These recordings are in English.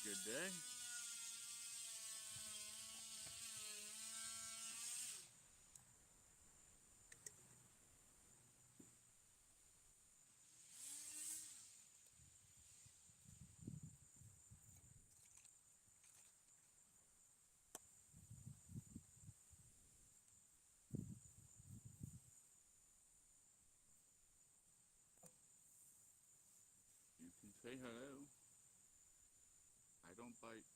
good day. You can say hello. I don't bite.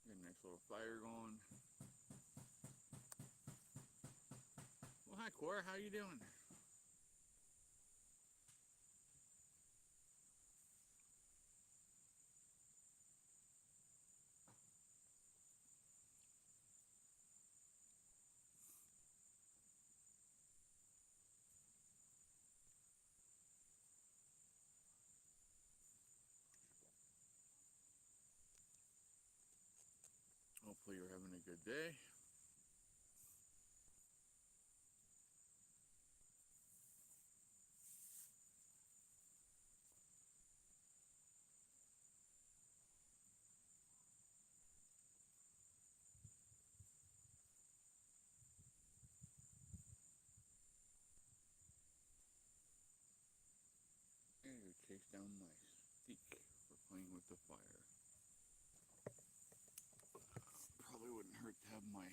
Got a nice little fire going. Well, hi, Cora. How you doing? Hopefully you're having a good day. And chase down my stick for playing with the fire. Probably wouldn't hurt to have my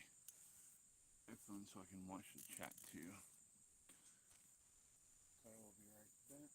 iPhone so I can watch the chat too. So I will be right back.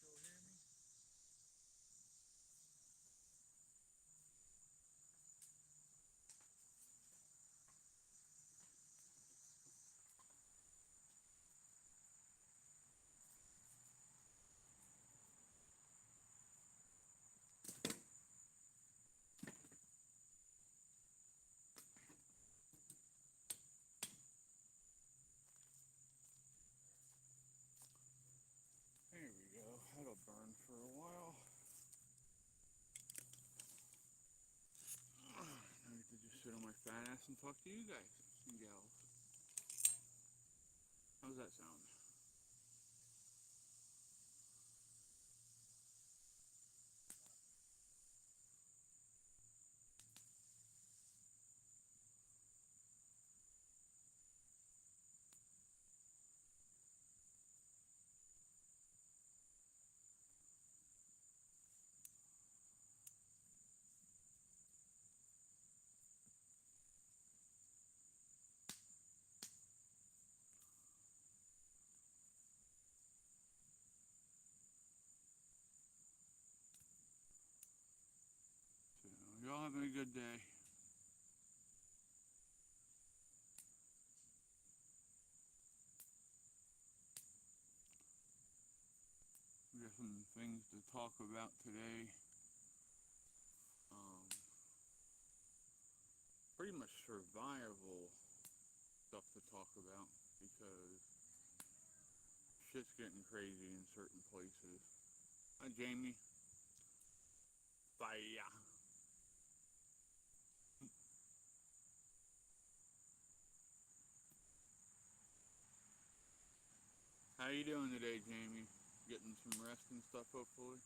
Still hear me? There we go. That'll burn for a while. Now I get to just sit on my fat ass and talk to you guys and gals. How's that sound? having a good day. We got some things to talk about today. Pretty much survival stuff to talk about because shit's getting crazy in certain places. Hi, Jamie. Bye. How you doing today, Jamie? Getting some rest and stuff, hopefully?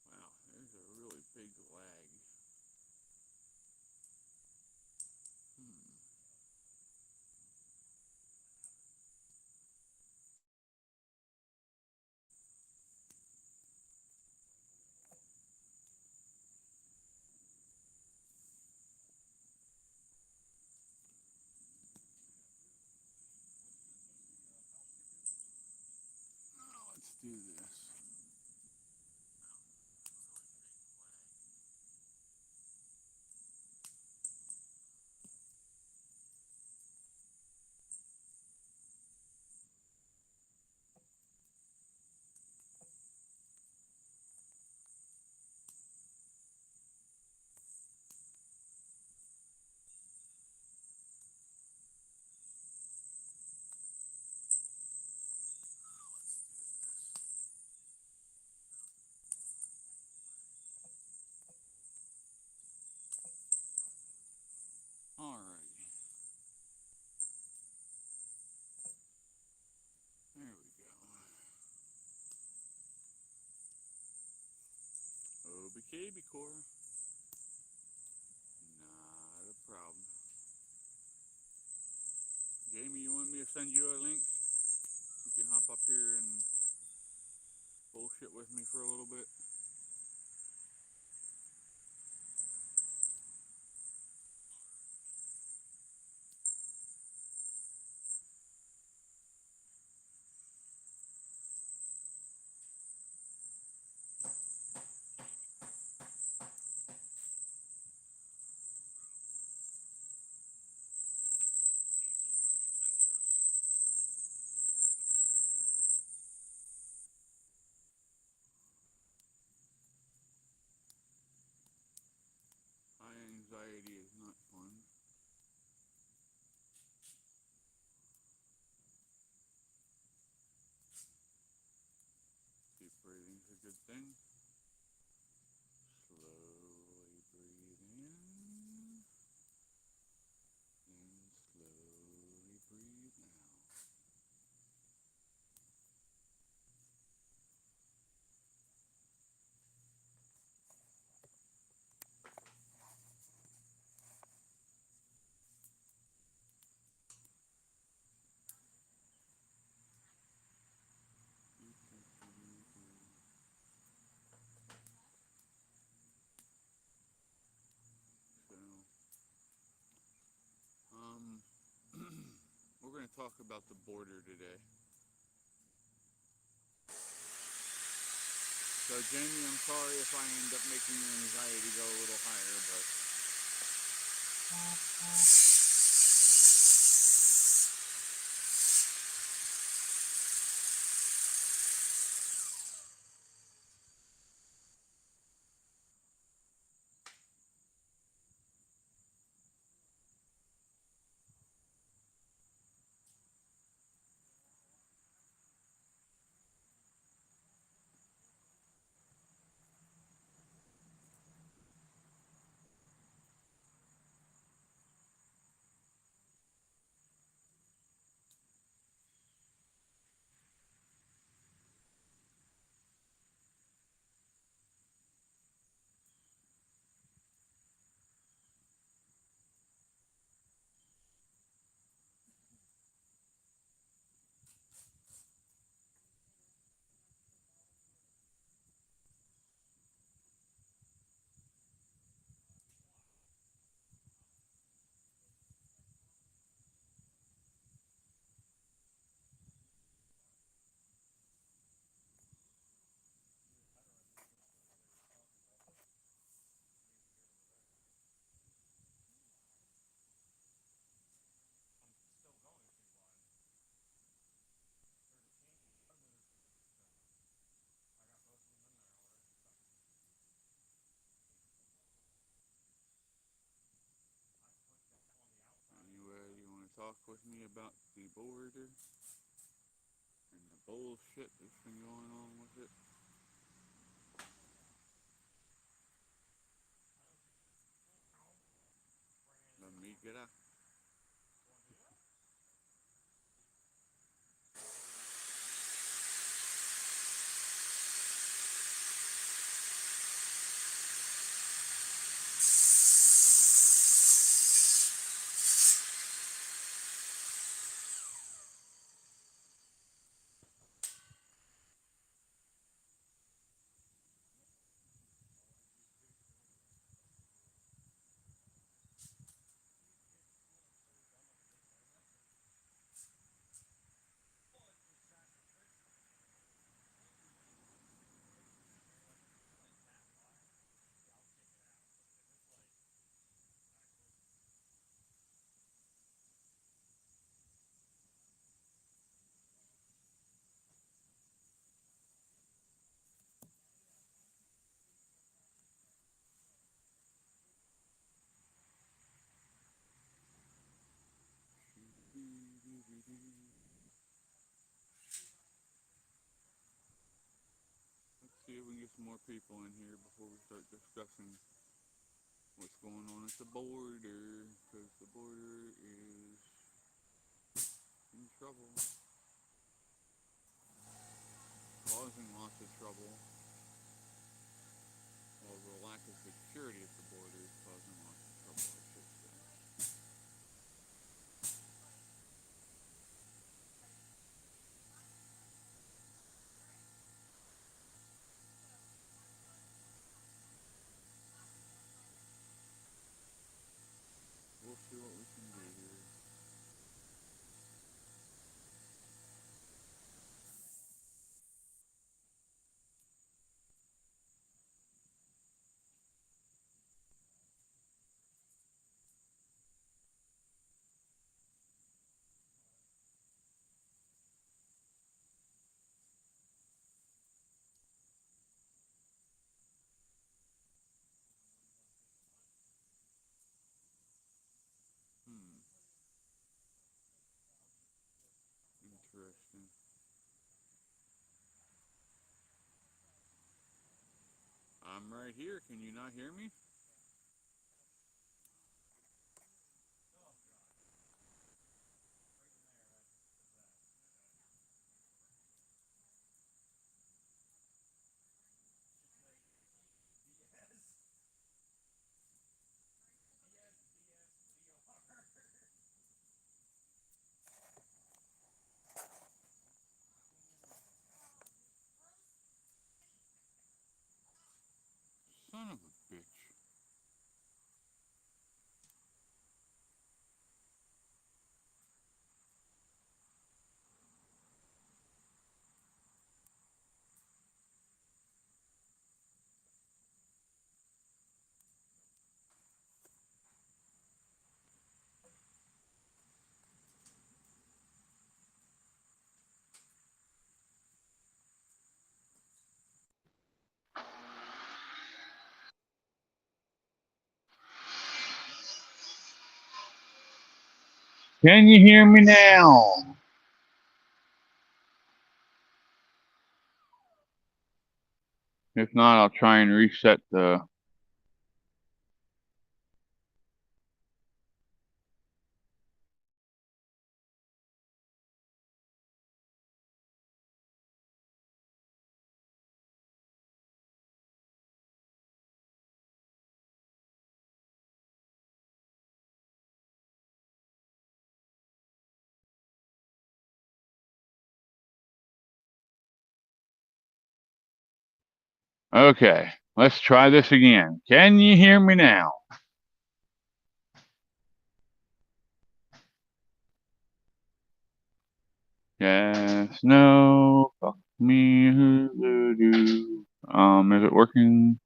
Wow, there's a really big lag. Let's do this. Alright. There we go. OBKB core. Not a problem. Jamie, you want me to send you a link? You can hop up here and bullshit with me for a little bit. High anxiety is not fun. Deep breathing's a good thing. Slowly breathe in and slowly breathe out. We're going to talk about the border today. So, Jamie, I'm sorry if I end up making your anxiety go a little higher, but talk with me about the border and the bullshit that's been going on with it. Let me get out. Let's see if we can get some more people in here before we start discussing what's going on at the border, because the border is in trouble, causing lots of trouble, while the lack of security at the border is causing lots of trouble, I should say. We'll see what we can do here. Hmm, interesting. I'm right here. Can you not hear me? Son of a bitch. Can you hear me now? If not, I'll try and reset the... Okay, let's try this again. Can you hear me now? Yes, no, fuck me, do. Is it working?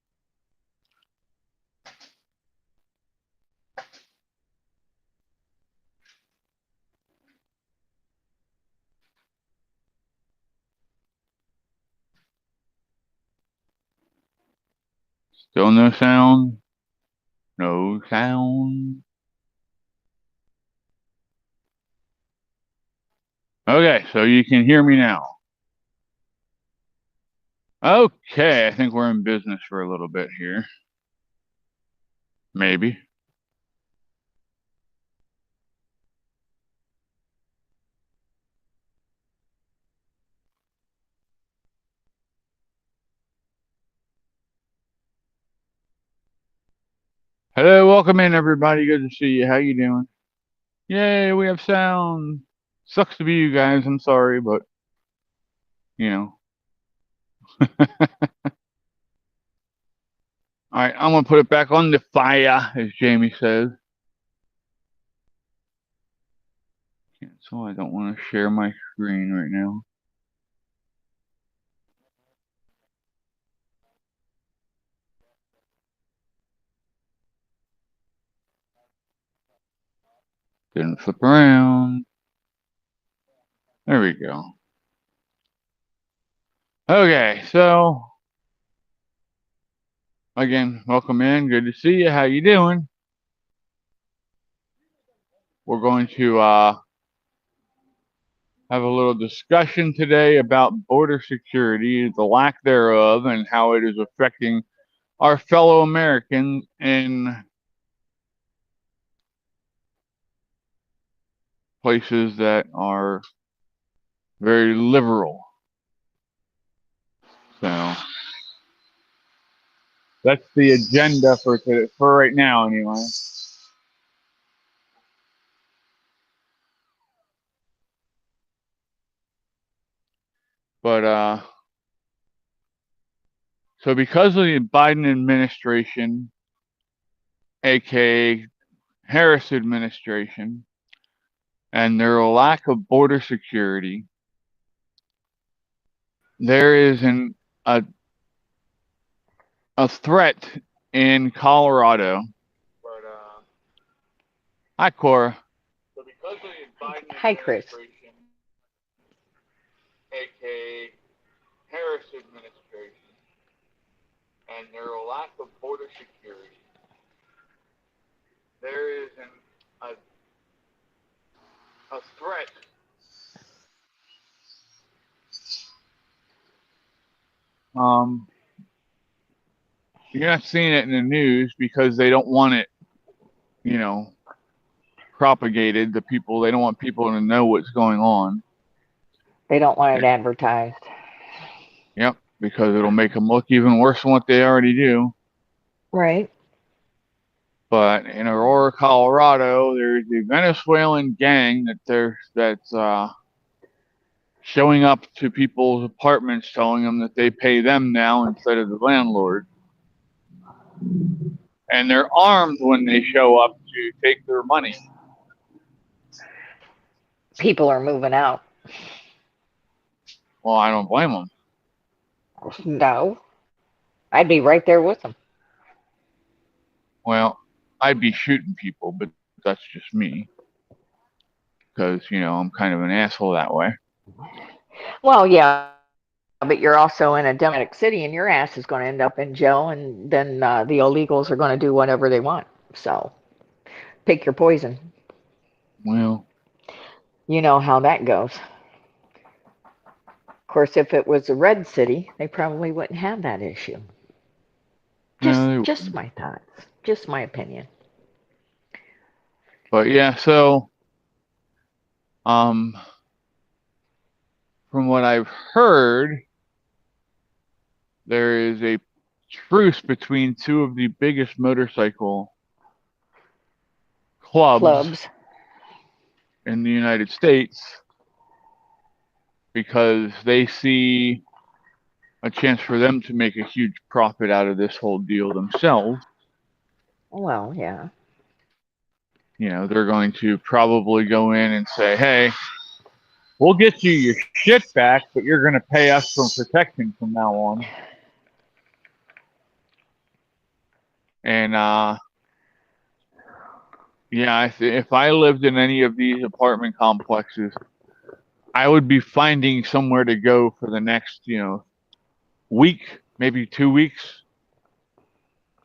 Still no sound? No sound? Okay, so you can hear me now. Okay, I think we're in business for a little bit here. Maybe. Hello, welcome in everybody. Good to see you. How you doing? Yay, we have sound. Sucks to be you guys. I'm sorry, but you know. All right, I'm gonna put it back on the fire, as Jamie says. So I don't want to share my screen right now. Didn't flip around. There we go. Okay, so again, welcome in. Good to see you. How you doing? We're going to have a little discussion today about border security, the lack thereof, and how it is affecting our fellow Americans in places that are very liberal. So that's the agenda for today, for right now, anyway. But so because of the Biden administration, aka Harris administration, and their lack of border security, there is a threat in Colorado. But hi, Cora. So because of the Biden Hi, Chris. administration, aka Harris administration, and their lack of border security, there is a threat. You're not seeing it in the news because they don't want it, you know, propagated. They don't want people to know what's going on. They don't want it advertised. Yep, because it'll make them look even worse than what they already do. Right. But in Aurora, Colorado, there's a Venezuelan gang that's showing up to people's apartments, telling them that they pay them now instead of the landlord. And they're armed when they show up to take their money. People are moving out. Well, I don't blame them. No. I'd be right there with them. Well, I'd be shooting people, but that's just me. Because, I'm kind of an asshole that way. Well, yeah, but you're also in a democratic city and your ass is going to end up in jail, and then the illegals are going to do whatever they want. So pick your poison. Well, You know how that goes. Of course, if it was a red city, they probably wouldn't have that issue. no, Just my thoughts. Just my opinion. but yeah, so um, from what I've heard, there is a truce between two of the biggest motorcycle clubs Clubs. in the United States because they see a chance for them to make a huge profit out of this whole deal themselves. Well, yeah. They're going to probably go in and say, hey, we'll get you your shit back, but you're going to pay us for protection from now on. And yeah, if I lived in any of these apartment complexes, I would be finding somewhere to go for the next, week, maybe 2 weeks,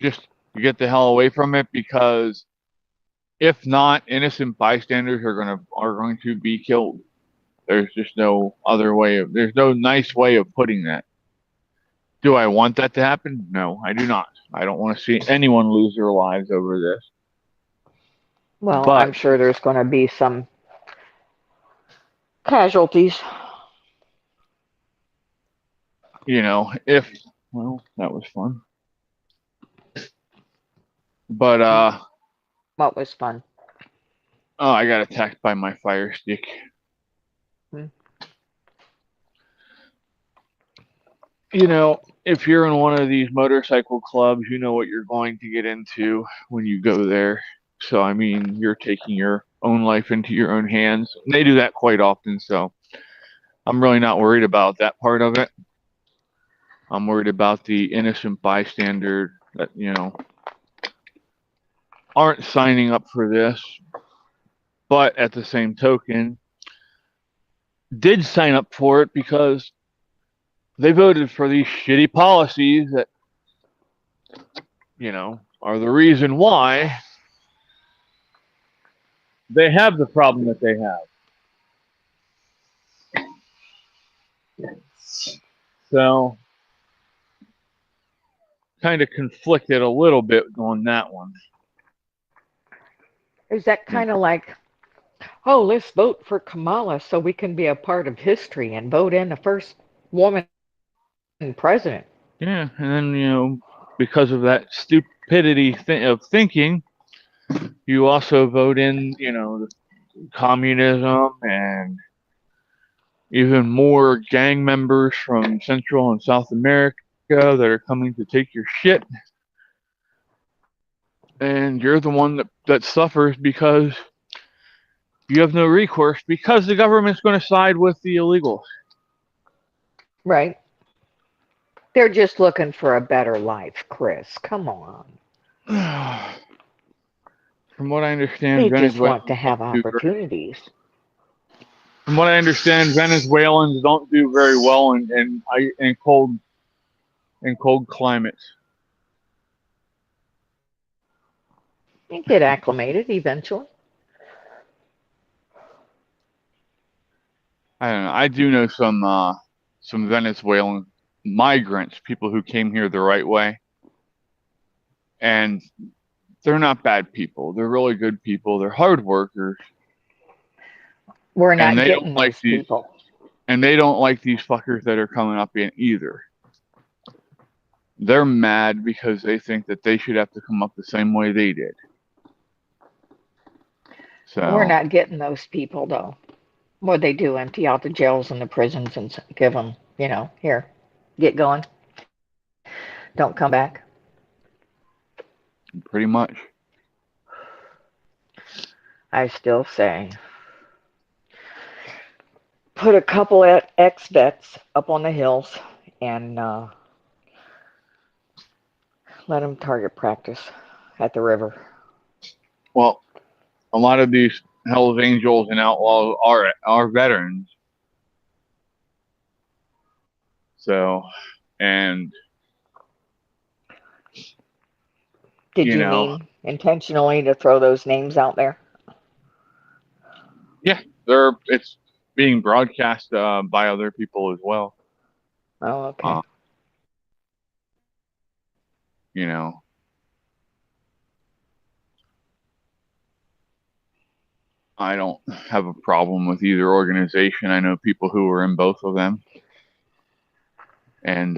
just to get the hell away from it. Because if not, innocent bystanders are going to be killed. There's just no other way of. There's no nice way of putting that. Do I want that to happen? No, I do not. I don't want to see anyone lose their lives over this. Well, I'm But sure there's going to be some casualties. if that was fun. But What was fun? oh, I got attacked by my fire stick. Hmm. If you're in one of these motorcycle clubs, you know what you're going to get into when you go there. So, I mean, you're taking your own life into your own hands. And they do that quite often, so I'm really not worried about that part of it. I'm worried about the innocent bystander that, aren't signing up for this, but at the same token, did sign up for it because they voted for these shitty policies that, are the reason why they have the problem that they have. So, kind of conflicted a little bit on that one. Is that kind of like, oh, let's vote for Kamala so we can be a part of history and vote in the first woman president? Yeah, and then, because of that stupidity of thinking, you also vote in, communism and even more gang members from Central and South America that are coming to take your shit. And you're the one that suffers because you have no recourse because the government's going to side with the illegals. Right. They're just looking for a better life, Chris. Come on. From what I understand, They just Venezuelans want to have don't do opportunities. From what I understand, Venezuelans don't do very well in cold climates. You get acclimated eventually. I don't know. I do know some Venezuelan migrants, people who came here the right way, and they're not bad people. They're really good people. They're hard workers, We're and not they don't getting like those these people. and they don't like these fuckers that are coming up in either. They're mad because they think that they should have to come up the same way they did. We're So not getting those people, though. What they do, empty out the jails and the prisons and give them, here, get going. Don't come back. pretty much. I still say, put a couple of ex-vets up on the hills and let them target practice at the river. Well, a lot of these Hell's Angels and outlaws are veterans. So, and Did you mean intentionally to throw those names out there? yeah, it's being broadcast by other people as well. Oh, okay. You know, I don't have a problem with either organization. I know people who are in both of them. And,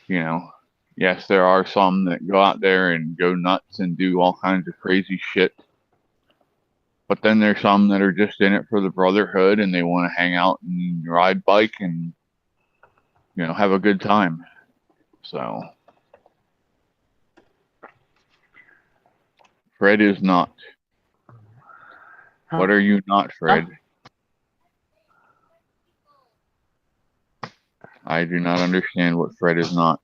yes, there are some that go out there and go nuts and do all kinds of crazy shit. But then there's some that are just in it for the brotherhood and they want to hang out and ride bike and, have a good time. So, Fred is not. Huh? What are you not, Fred? I do not understand what Fred is not.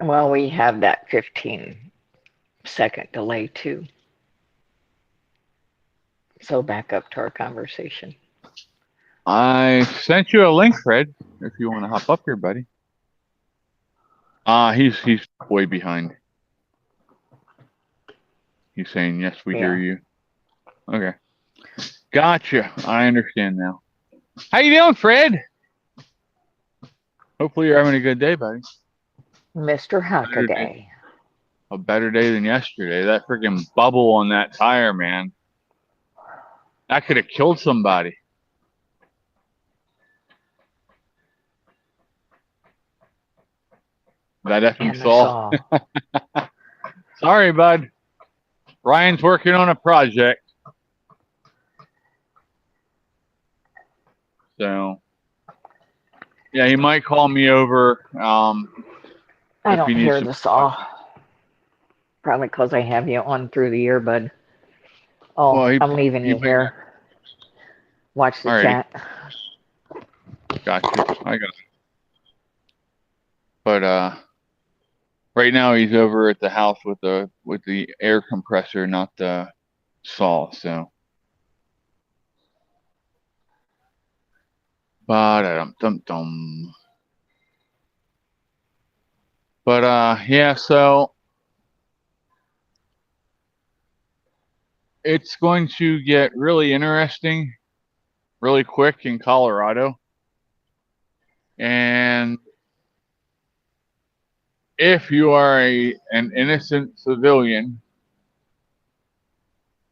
Well, we have that 15-second delay too. So back up to our conversation. I sent you a link, Fred, if you want to hop up here, buddy. He's way behind. He's saying, yes, we hear you. Okay. Gotcha. I understand now. How you doing, Fred? Hopefully you're having a good day, buddy. Mr. Better day. Hackaday. A better day than yesterday. That freaking bubble on that tire, man. That could have killed somebody. That effing And the saw. saw. Sorry, bud. Ryan's working on a project. So, yeah, he might call me over I if don't he needs hear to. the saw. Probably because I have you on through the earbud. Oh, Well, I'm leaving you here. Watch the Alrighty. chat. Gotcha. I got it. But right now he's over at the house with the air compressor, not the saw. So, ba-da-dum-dum-dum. But yeah. So it's going to get really interesting, really quick in Colorado, and if you are an innocent civilian,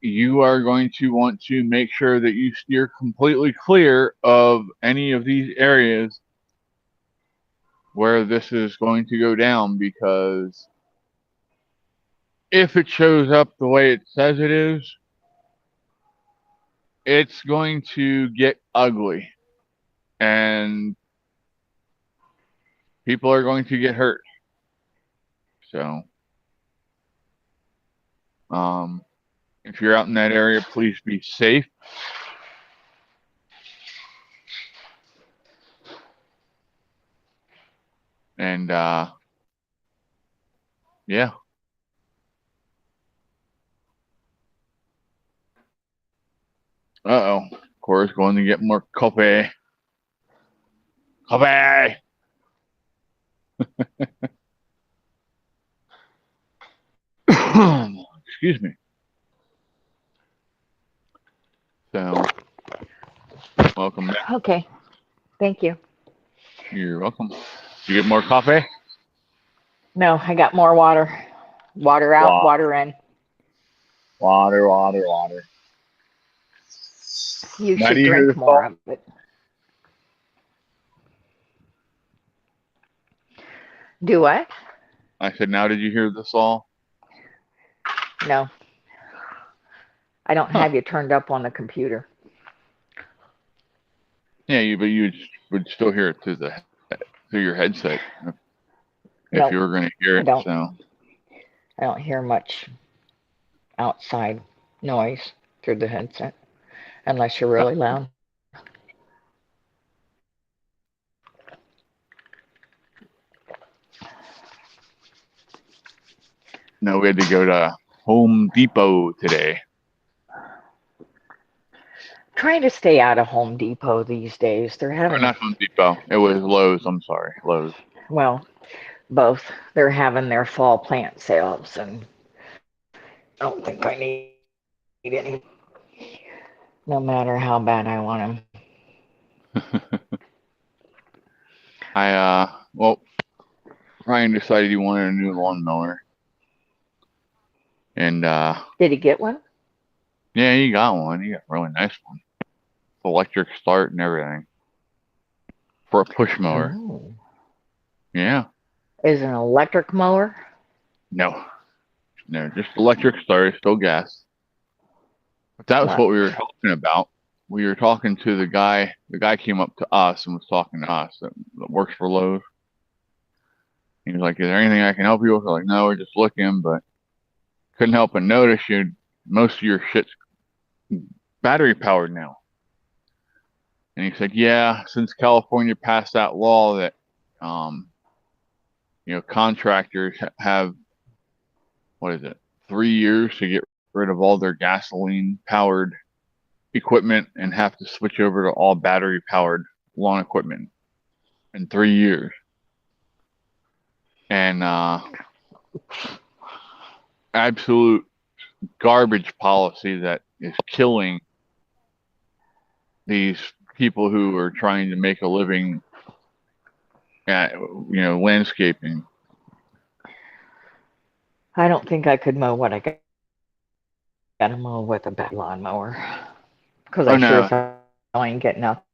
you are going to want to make sure that you steer completely clear of any of these areas where this is going to go down, because if it shows up the way it says it is, it's going to get ugly and people are going to get hurt. So, if you're out in that area, please be safe. And yeah. Uh-oh. Cora's going to get more coffee. Coffee! Excuse me. So, welcome back. Okay. Thank you. You're welcome. You get more coffee? No, I got more water. Water out, Wow. water in. Water, water, water. You Now, should do you hear drink the more song? of it. Do what? I said, now did you hear the song? No. I don't Huh. have you turned up on the computer. Yeah, but you would still hear it through your headset if Nope, you were going to hear I it. don't. So, I don't hear much outside noise through the headset unless you're really loud. no, we had to go to Home Depot today. Trying to stay out of Home Depot these days. They're Or having, not Home Depot. It was Lowe's. I'm sorry, Lowe's. well, both. They're having their fall plant sales, and I don't think I need any, no matter how bad I want them. Well, Ryan decided he wanted a new lawnmower. And, Did he get one? yeah, he got one. He got a really nice one. Electric start and everything. For a push mower. Oh. Yeah. Is it an electric mower? No, just electric start, still gas. But that was what we were talking about. We were talking to the guy. The guy came up to us and was talking to us that works for Lowe's. He was like, "Is there anything I can help you with?" We're like, "No, we're just looking," but couldn't help but notice most of your shit's battery powered now. And he said, "Yeah, since California passed that law that, contractors have, 3 years to get rid of all their gasoline powered equipment and have to switch over to all battery powered lawn equipment in 3 years. And absolute garbage policy that is killing these people who are trying to make a living at, landscaping. I don't think I could mow what I got to mow with a bad lawnmower. Because Oh I sure no, as hell ain't getting up.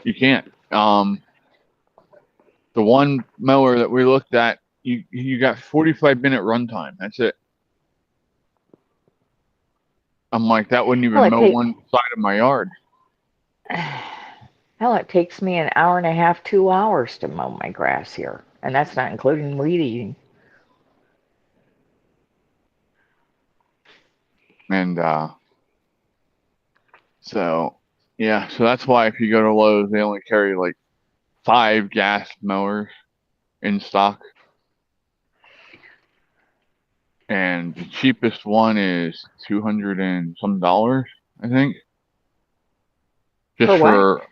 you can't. The one mower that we looked at, you got 45-minute runtime. That's it. I'm like, that wouldn't Hell, even it mow take, one side of my yard. hell, it takes me an hour and a half, 2 hours to mow my grass here. And that's not including weed eating. And so yeah, so that's why if you go to Lowe's, they only carry like 5 gas mowers in stock, and the cheapest one is $200 and some, I think, just For what?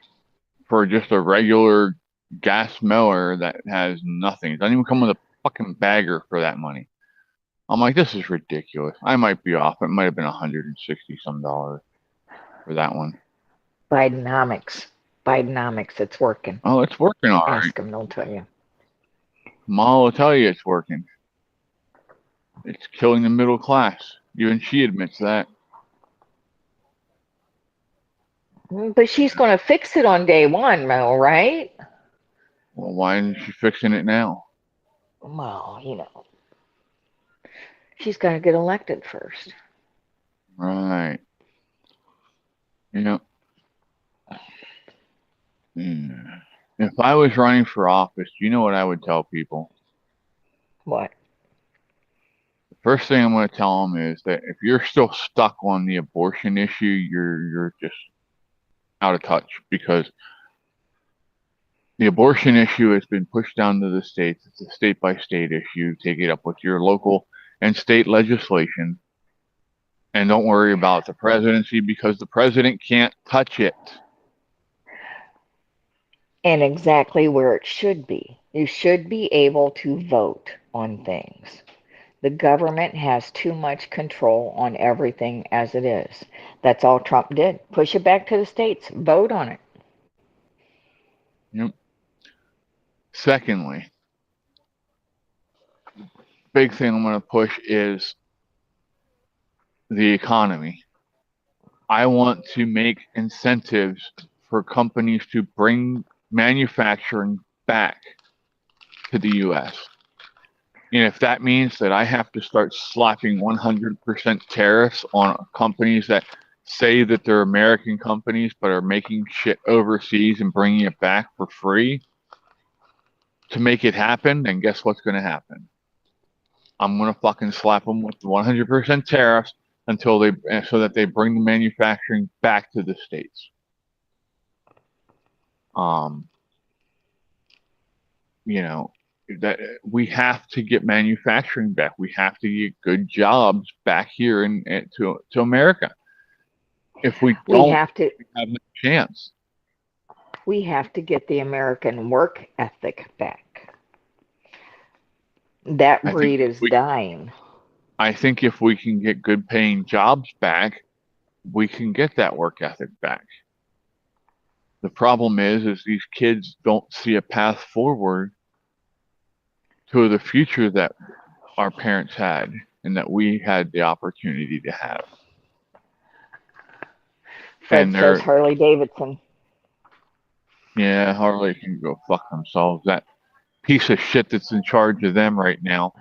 for just a regular gas mower that has nothing. It doesn't even come with a fucking bagger for that money. I'm like, this is ridiculous. I might be off. It might have been $160 some for that one. Bidenomics. Bidenomics, it's working. Oh, it's working all right. Ask them, they'll tell you. Ma will tell you it's working. It's killing the middle class. Even she admits that. But she's going to fix it on day one, Mel, right? Well, why isn't she fixing it now? Well, she's got to get elected first. Right. Yeah. If I was running for office, do you know what I would tell people? What? The first thing I'm going to tell them is that if you're still stuck on the abortion issue, you're just out of touch, because the abortion issue has been pushed down to the states. It's a state by state issue. Take it up with your local and state legislation. And don't worry about the presidency, because the president can't touch it. And exactly where it should be. You should be able to vote on things. The government has too much control on everything as it is. That's all Trump did. Push it back to the states. Vote on it. Yep. Secondly, big thing I'm going to push is the economy. I want to make incentives for companies to bring manufacturing back to the U.S. And if that means that I have to start slapping 100% tariffs on companies that say that they're American companies but are making shit overseas and bringing it back for free to make it happen, then guess what's going to happen? I'm going to fucking slap them with 100% tariffs so that they bring the manufacturing back to the States. That we have to get manufacturing back. We have to get good jobs back here to America. If we don't, we have no chance. We have to get the American work ethic back. That breed is dying. I think if we can get good paying jobs back, we can get that work ethic back. The problem is these kids don't see a path forward to the future that our parents had and that we had the opportunity to have. Fred says Harley Davidson. Yeah, Harley can go fuck themselves. That piece of shit that's in charge of them right now.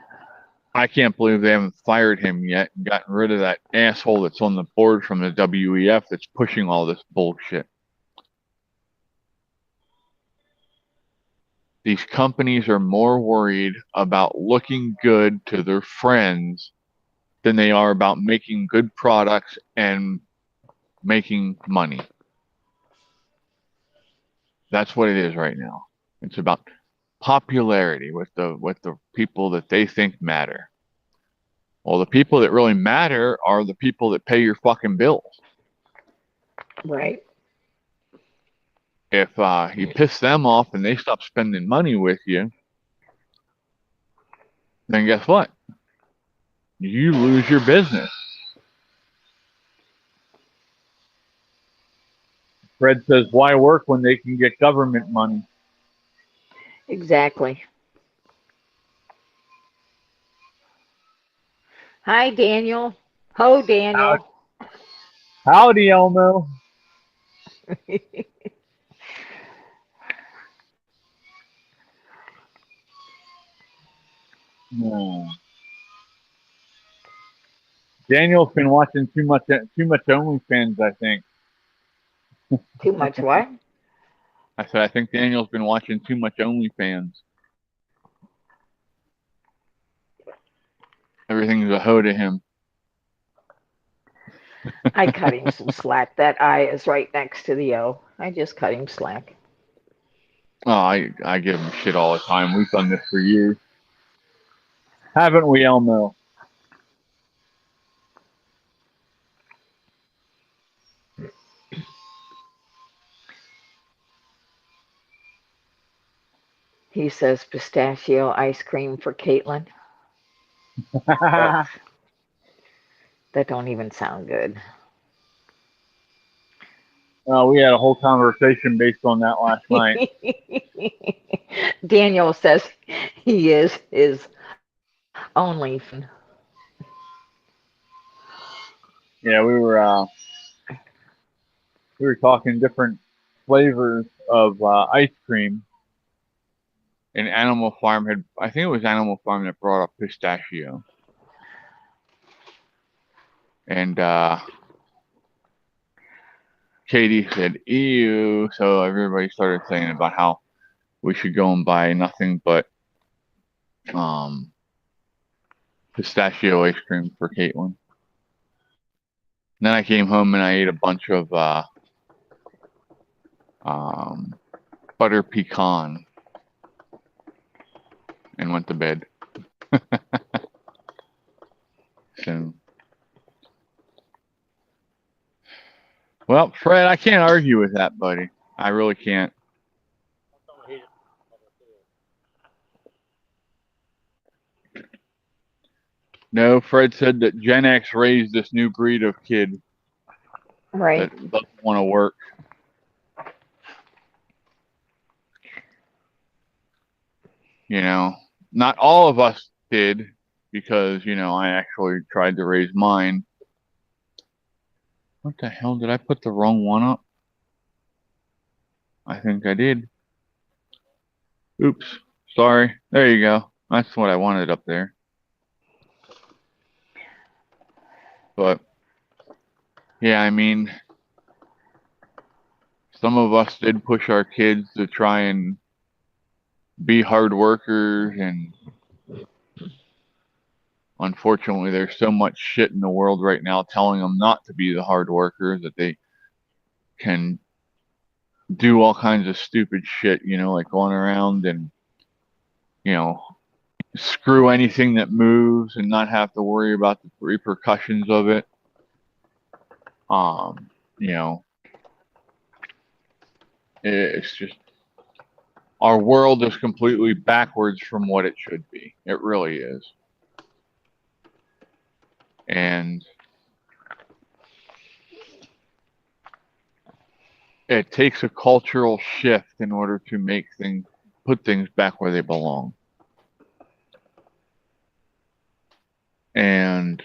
I can't believe they haven't fired him yet and gotten rid of that asshole that's on the board from the WEF that's pushing all this bullshit. These companies are more worried about looking good to their friends than they are about making good products and making money. That's what it is right now. It's about popularity with the people that they think matter. Well, the people that really matter are the people that pay your fucking bills. Right. If you piss them off and they stop spending money with you, then guess what? You lose your business. Fred says, why work when they can get government money? Exactly. Hi, Daniel. Ho, Daniel. Howdy, Elmo. No. Daniel's been watching too much OnlyFans, I think. Too much what? I said, I think Daniel's been watching too much OnlyFans. Everything's a hoe to him. I cut him some slack. That I is right next to the O. I just cut him slack. Oh, I give him shit all the time. We've done this for years. Haven't we, Elmo? He says pistachio ice cream for Caitlin. Ugh, that don't even sound good. We had a whole conversation based on that last night. Daniel says he is his only fan. Yeah, we were talking different flavors of ice cream. And Animal Farm I think it was Animal Farm that brought up pistachio. And Katie said, ew. So everybody started saying about how we should go and buy nothing but pistachio ice cream for Caitlin. And then I came home and I ate a bunch of butter pecan and went to bed. So, well, Fred, I can't argue with that, buddy. I really can't. No, Fred said that Gen X raised this new breed of kid Right. that doesn't want to work. You know, not all of us did, because, you know, I actually tried to raise mine. What the hell? Did I put the wrong one up? I think I did. Oops. Sorry. There you go. That's what I wanted up there. But, yeah, I mean, some of us did push our kids to try and be hard workers, and unfortunately there's so much shit in the world right now telling them not to be the hard workers that they can do all kinds of stupid shit, you know, like going around and, you know, screw anything that moves and not have to worry about the repercussions of it. You know, it's just, our world is completely backwards from what it should be. It really is. And it takes a cultural shift in order to make things, put things back where they belong. And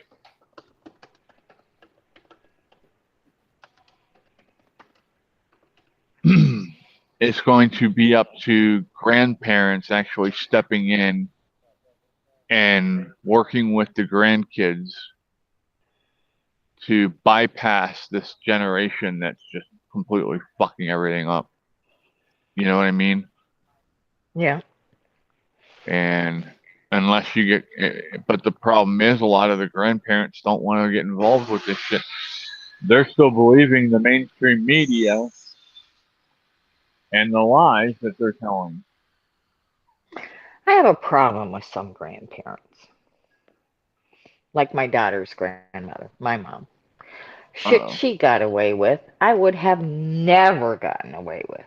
it's going to be up to grandparents actually stepping in and working with the grandkids to bypass this generation that's just completely fucking everything up. You know what I mean? Yeah. And unless you get, but the problem is a lot of the grandparents don't want to get involved with this shit. They're still believing the mainstream media and the lies that they're telling. I have a problem with some grandparents. Like my daughter's grandmother, my mom. Shit she got away with, I would have never gotten away with.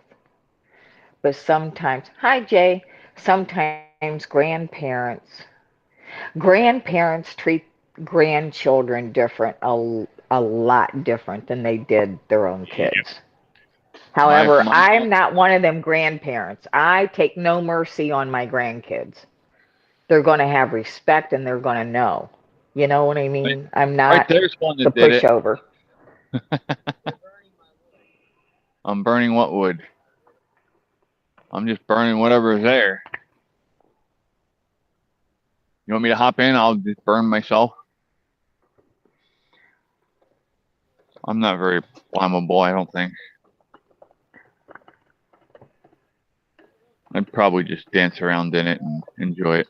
But sometimes, hi Jay, sometimes grandparents treat grandchildren different, a lot different than they did their own kids. However, my I'm not one of them grandparents. I take no mercy on my grandkids. They're going to have respect and they're going to know. You know what I mean? I'm right not there's one the that did it. pushover. I'm burning what wood? I'm just burning whatever's there. You want me to hop in? I'll just burn myself. I'm not very flammable, I don't think. I'd probably just dance around in it and enjoy it.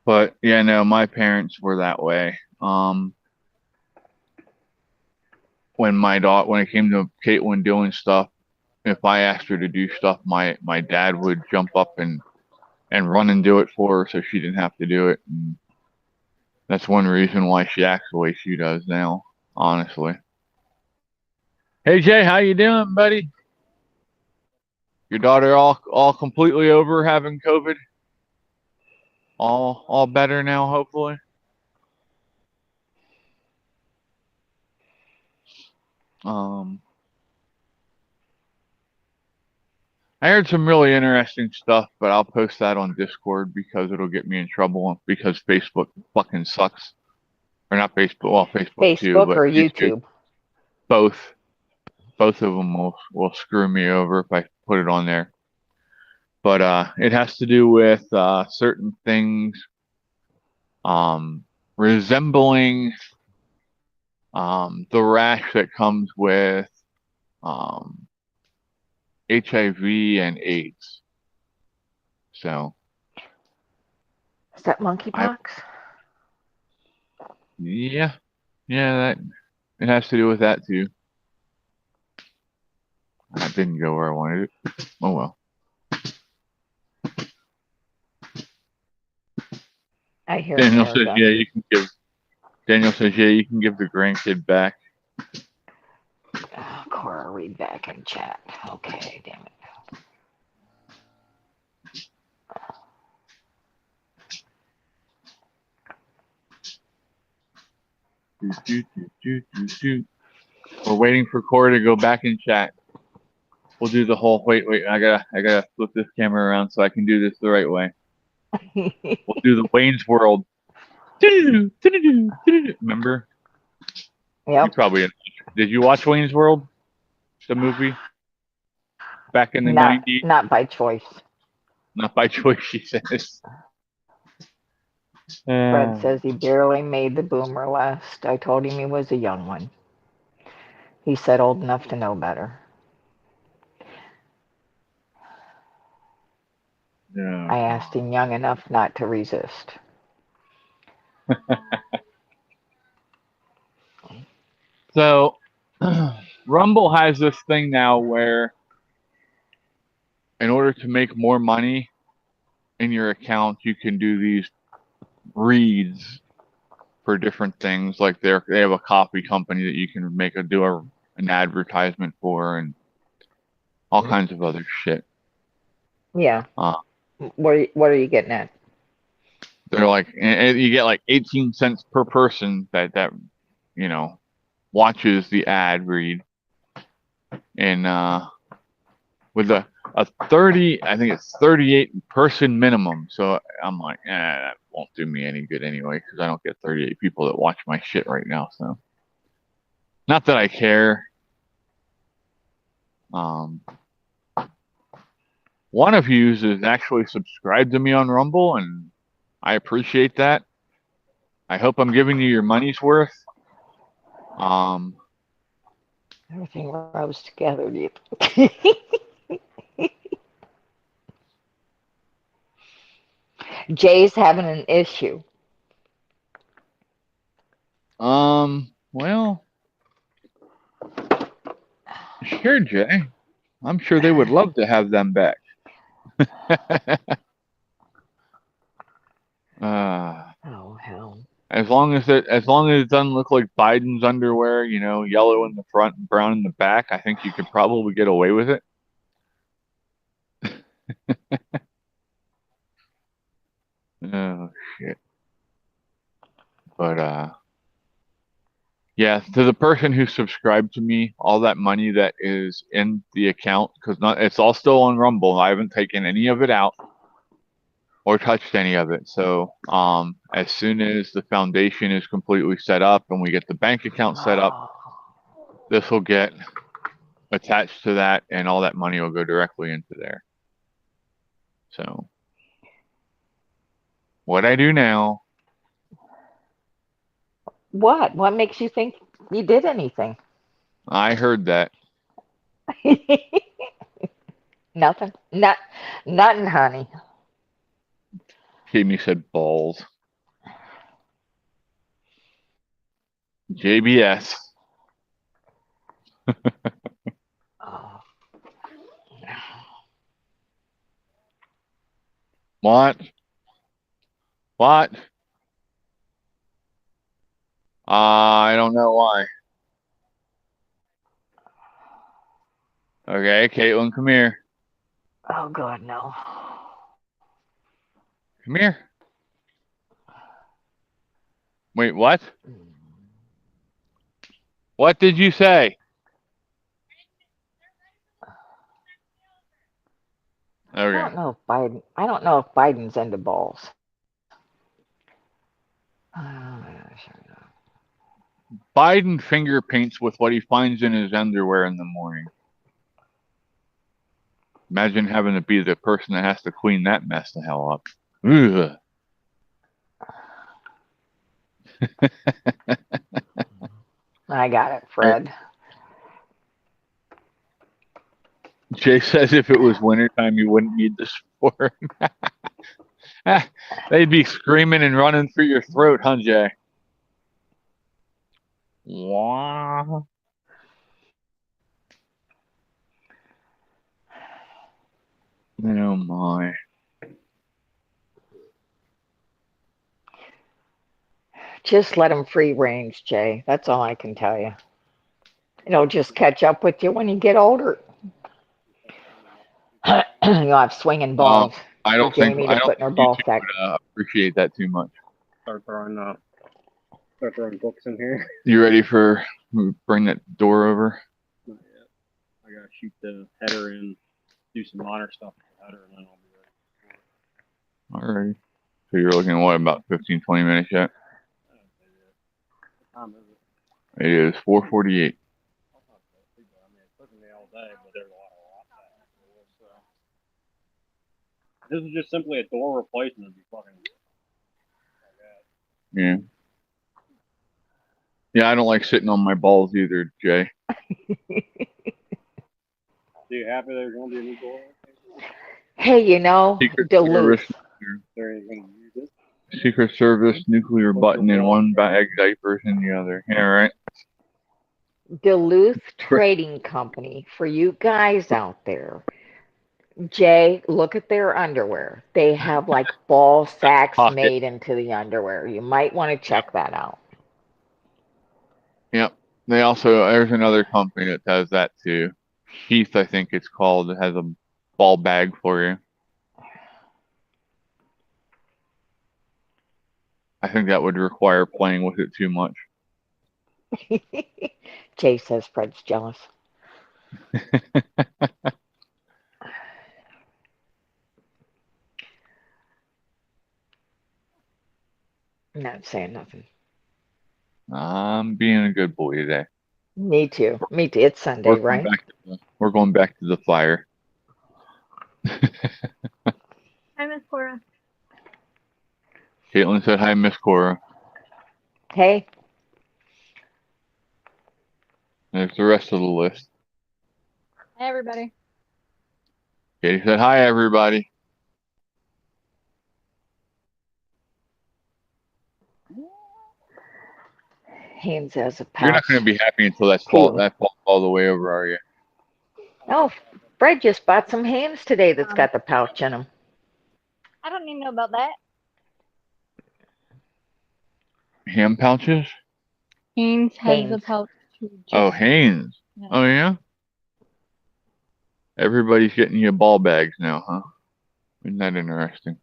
But yeah, no, my parents were that way. When it came to Caitlin doing stuff, if I asked her to do stuff, my dad would jump up and run and do it for her, so she didn't have to do it. And that's one reason why she acts the way she does now, honestly. Hey Jay, how you doing, buddy? Your daughter all completely over having COVID? All better now, hopefully. I heard some really interesting stuff, but I'll post that on Discord because it'll get me in trouble because Facebook fucking sucks. Or not Facebook, well, Facebook too, Facebook but or YouTube. YouTube? Both. Both of them will screw me over if I put it on there. But it has to do with certain things resembling the rash that comes with HIV and AIDS. So Is that monkeypox? yeah, that it has to do with that too. I didn't go where I wanted it. Oh well. I hear Daniel says, America. yeah, you can give. Daniel says, yeah, you can give the grandkid back. Cora, read back in chat. Okay, damn it. We're waiting for Cora to go back in chat. We'll do the whole. Wait. I gotta flip this camera around so I can do this the right way. We'll do the Wayne's World. Remember? You Yep. probably did. You watch Wayne's World, the movie, back in the Not 90s? not by choice. Not by choice, she says. Fred says he barely made the boomer list. I told him he was a young one. He said old enough to know better. No. I asked him young enough not to resist. So, Rumble has this thing now where, in order to make more money in your account, you can do these reads for different things. Like they have a coffee company that you can an advertisement for, and all kinds of other shit. Yeah. Uh, What are you getting at? They're like, you get like 18 cents per person that watches the ad read, and with a 30, I think it's 38 person minimum. So I'm like, that won't do me any good anyway because I don't get 38 people that watch my shit right now. So not that I care. One of you is actually subscribed to me on Rumble, and I appreciate that. I hope I'm giving you your money's worth. Everything rose together. Jay's having an issue. Well, sure, Jay. I'm sure they would love to have them back. Oh hell. As long as it doesn't look like Biden's underwear, yellow in the front and brown in the back, I think you could probably get away with it. Oh shit. But Yeah, to the person who subscribed to me, all that money that is in the account, because not it's all still on Rumble. I haven't taken any of it out or touched any of it. So, as soon as the foundation is completely set up and we get the bank account set up, Oh, this will get attached to that, and all that money will go directly into there. So, what I do now, what? What makes you think you did anything? I heard that. Nothing. Nothing, honey. Jamie said balls. JBS. Oh. What? What? I don't know why. Okay, Caitlin, come here. Oh God, no. Come here. Wait, what? What did you say? I Okay. don't know if Biden. I don't know if Biden's into balls. Biden finger paints with what he finds in his underwear in the morning. Imagine having to be the person that has to clean that mess the hell up. Ugh. I got it, Fred. Jay says if it was wintertime, you wouldn't need the sport. They'd be screaming and running through your throat, huh, Jay? Wow. Oh my. Just let them free range, Jay. That's all I can tell you. It'll just catch up with you when you get older. You'll have swinging balls I for don't think Jamie to put in her ball YouTube sack. would appreciate that too much. Start throwing books in here. You ready for bring that door over? Not yet. I gotta shoot the header in, do some minor stuff with the header, and then I'll be ready. Alright. So you're looking at what, about 15, 20 minutes yet? What time is it? It is 4:48. That's not too bad. I mean, it took me all day, but there's a lot of rock so. This is just simply a door replacement. It'd be fucking like that. Yeah. Yeah, I don't like sitting on my balls either, Jay. So you happy there's gonna be a new door? Hey, you know, Secret Duluth. Service, They're gonna use it. Secret Service nuclear button in one bag, diapers in the other. Yeah, right. Duluth Trading Company, for you guys out there. Jay, look at their underwear. They have like ball sacks Pocket. made into the underwear. You might want to check that out. Yep. They also, there's another company that does that too. Heath, I think it's called. It has a ball bag for you. I think that would require playing with it too much. Jay says Fred's jealous. I'm not saying nothing. I'm being a good boy today. Me too. Me too. It's Sunday, We're going right? we're going back to the fire. Hi, Miss Cora. Caitlin said hi, Miss Cora. Hey, There's the rest of the list. Hi, everybody. Katie said hi, everybody. Haynes has a pouch. You're not going to be happy until that falls all the way over, are you? Oh, Fred just bought some Haynes today that's got the pouch in them. I don't need to know about that. Ham pouches? Haynes has a Haynes. pouch. Oh, Haynes. Yeah. Oh, yeah? Everybody's getting you ball bags now, huh? Isn't that interesting?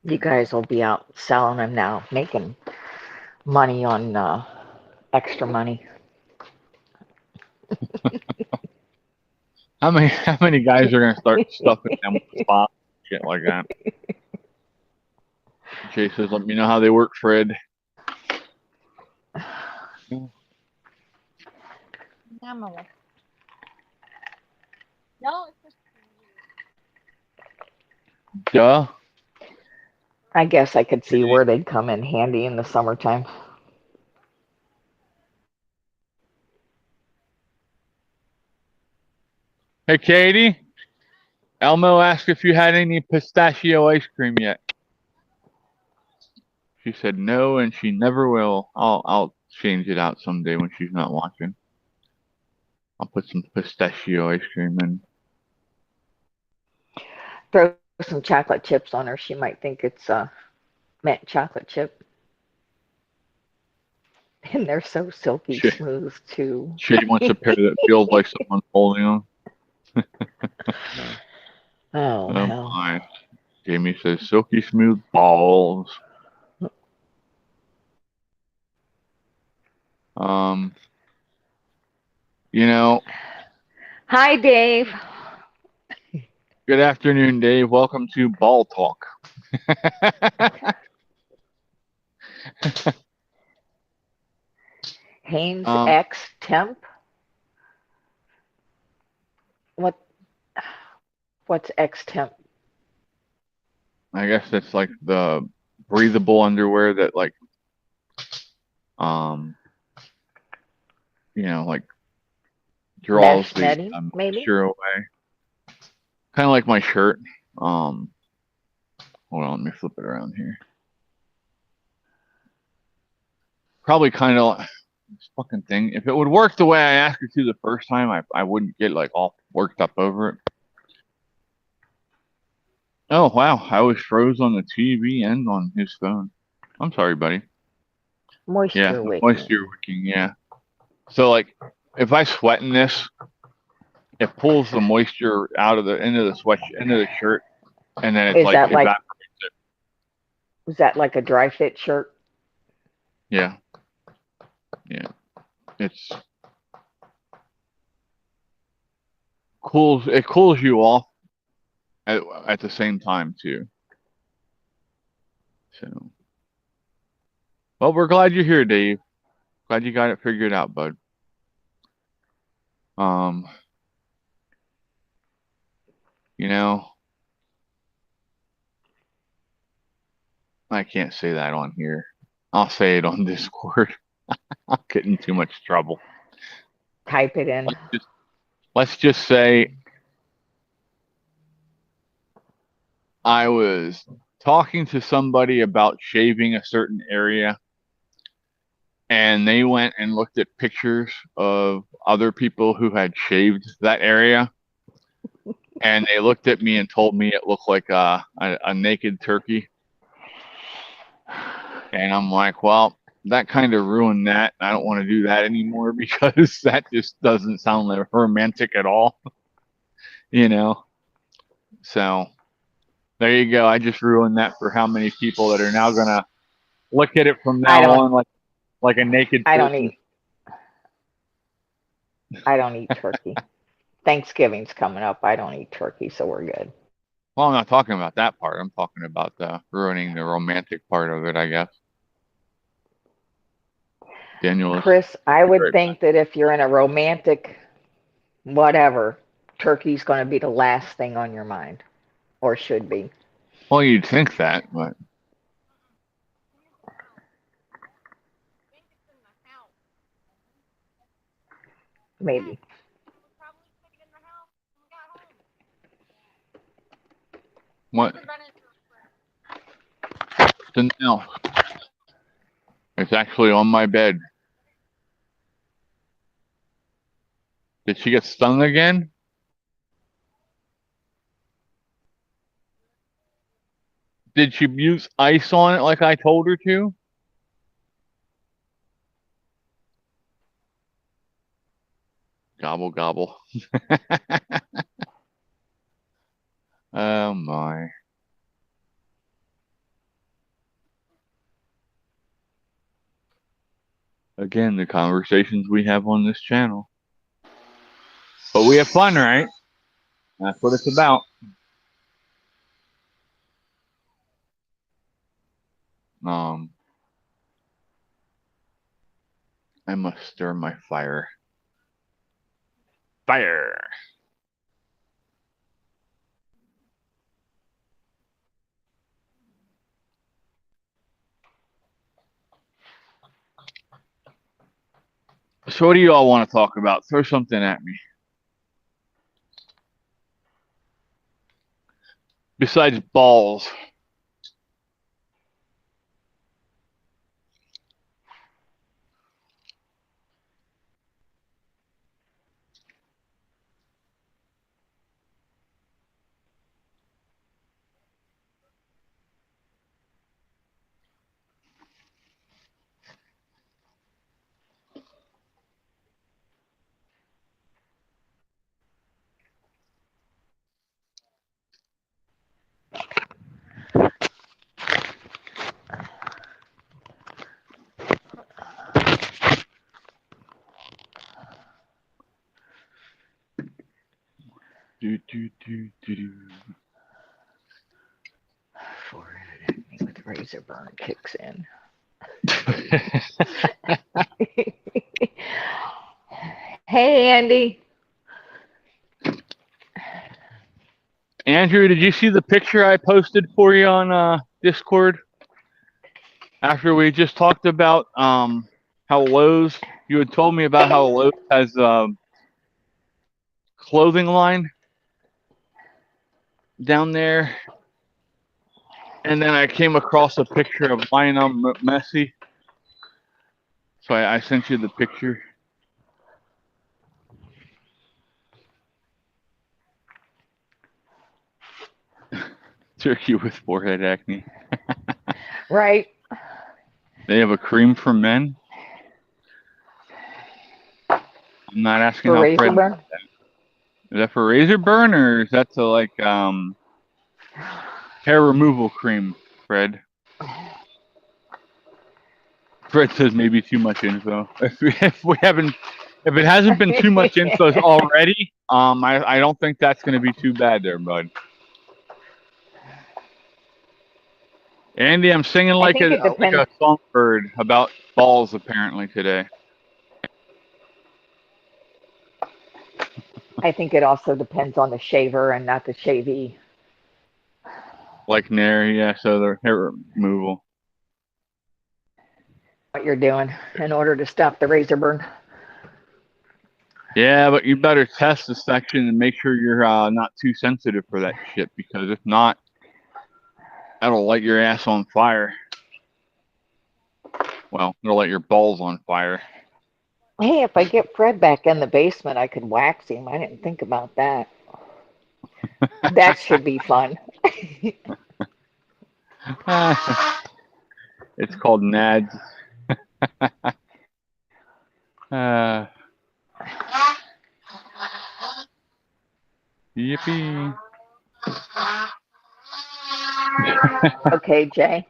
You guys will be out selling them now, making money on extra money. How many guys are gonna start stuffing them with spots, shit like that? Jay says, "Let me know how they work, Fred." I'm away. No, it's just Duh. I guess I could see where they'd come in handy in the summertime. Hey, Katie. Elmo asked if you had any pistachio ice cream yet. She said no, and she never will. I'll change it out someday when she's not watching. I'll put some pistachio ice cream in. Throw some chocolate chips on her. She might think it's mint chocolate chip. And they're so silky Shay, smooth too. Shay wants a pair that feels like someone's holding on. Oh Oh hell. my. Jamie says silky smooth balls. You know, Hi Dave. good afternoon, Dave. Welcome to Ball Talk. Haynes X Temp. What's X Temp? I guess that's like the breathable underwear that like like draws Mesh the netting, maybe? moisture away. Kind of like my shirt. Hold on, let me flip it around here. Probably kind of like this fucking thing. If it would work the way I asked it to the first time, I wouldn't get like all worked up over it. Oh wow, I was froze on the TV and on his phone. I'm sorry, buddy. Moisture wicking. Moisture wicking. Yeah. So like, if I sweat in this, it pulls the moisture out of the into the shirt, and then it's Is like that like evaporates it. is that like a dry fit shirt? Yeah. Yeah. It's cools. It cools you off at the same time too. So, well, we're glad you're here, Dave. Glad you got it figured out, bud. You know, I can't say that on here. I'll say it on Discord. I'll get in too much trouble. Type it in. Let's just say I was talking to somebody about shaving a certain area, and they went and looked at pictures of other people who had shaved that area, and they looked at me and told me it looked like a naked turkey. And I'm like, well, that kind of ruined that. I don't want to do that anymore because that just doesn't sound like romantic at all. So there you go. I just ruined that for how many people that are now gonna look at it from now on like a naked person. I don't eat turkey. Thanksgiving's coming up. I don't eat turkey, so we're good. Well, I'm not talking about that part. I'm talking about ruining the romantic part of it, I guess. Daniel, Chris, I would think that if you're in a romantic whatever, turkey's going to be the last thing on your mind, or should be. Well, you'd think that, but Maybe. what? No. It's actually on my bed. Did she get stung again? Did she use ice on it like I told her to? Gobble, gobble. Oh, my. Again, the conversations we have on this channel. But we have fun, right? That's what it's about. I must stir my fire. Fire! So what do you all want to talk about? Throw something at me. Besides balls. Do, do, do, do, do. Forehead with razor burn kicks in. Hey, Andy. Andrew, did you see the picture I posted for you on Discord? After we just talked about how Lowe's, you had told me about how Lowe's has clothing line down there. And then I came across a picture of Lionel Messi. So I sent you the picture. Turkey with forehead acne. Right. They have a cream for men. I'm not asking For how razor Fred. burn? Is that for razor burn or is that to like hair removal cream, Fred? Fred says maybe too much info. If it hasn't been too much info already, I don't think that's gonna be too bad there, bud. Andy, I'm singing like think it depends. a songbird about balls apparently today. I think it also depends on the shaver and not the shavee. Like Nair, yeah, so the hair removal. What you're doing in order to stop the razor burn. Yeah, but you better test the section and make sure you're not too sensitive for that shit, because if not, that'll light your ass on fire. Well, it'll light your balls on fire. Hey, if I get Fred back in the basement, I could wax him. I didn't think about that. That should be fun. It's called Nads. Yippee. Okay, Jay.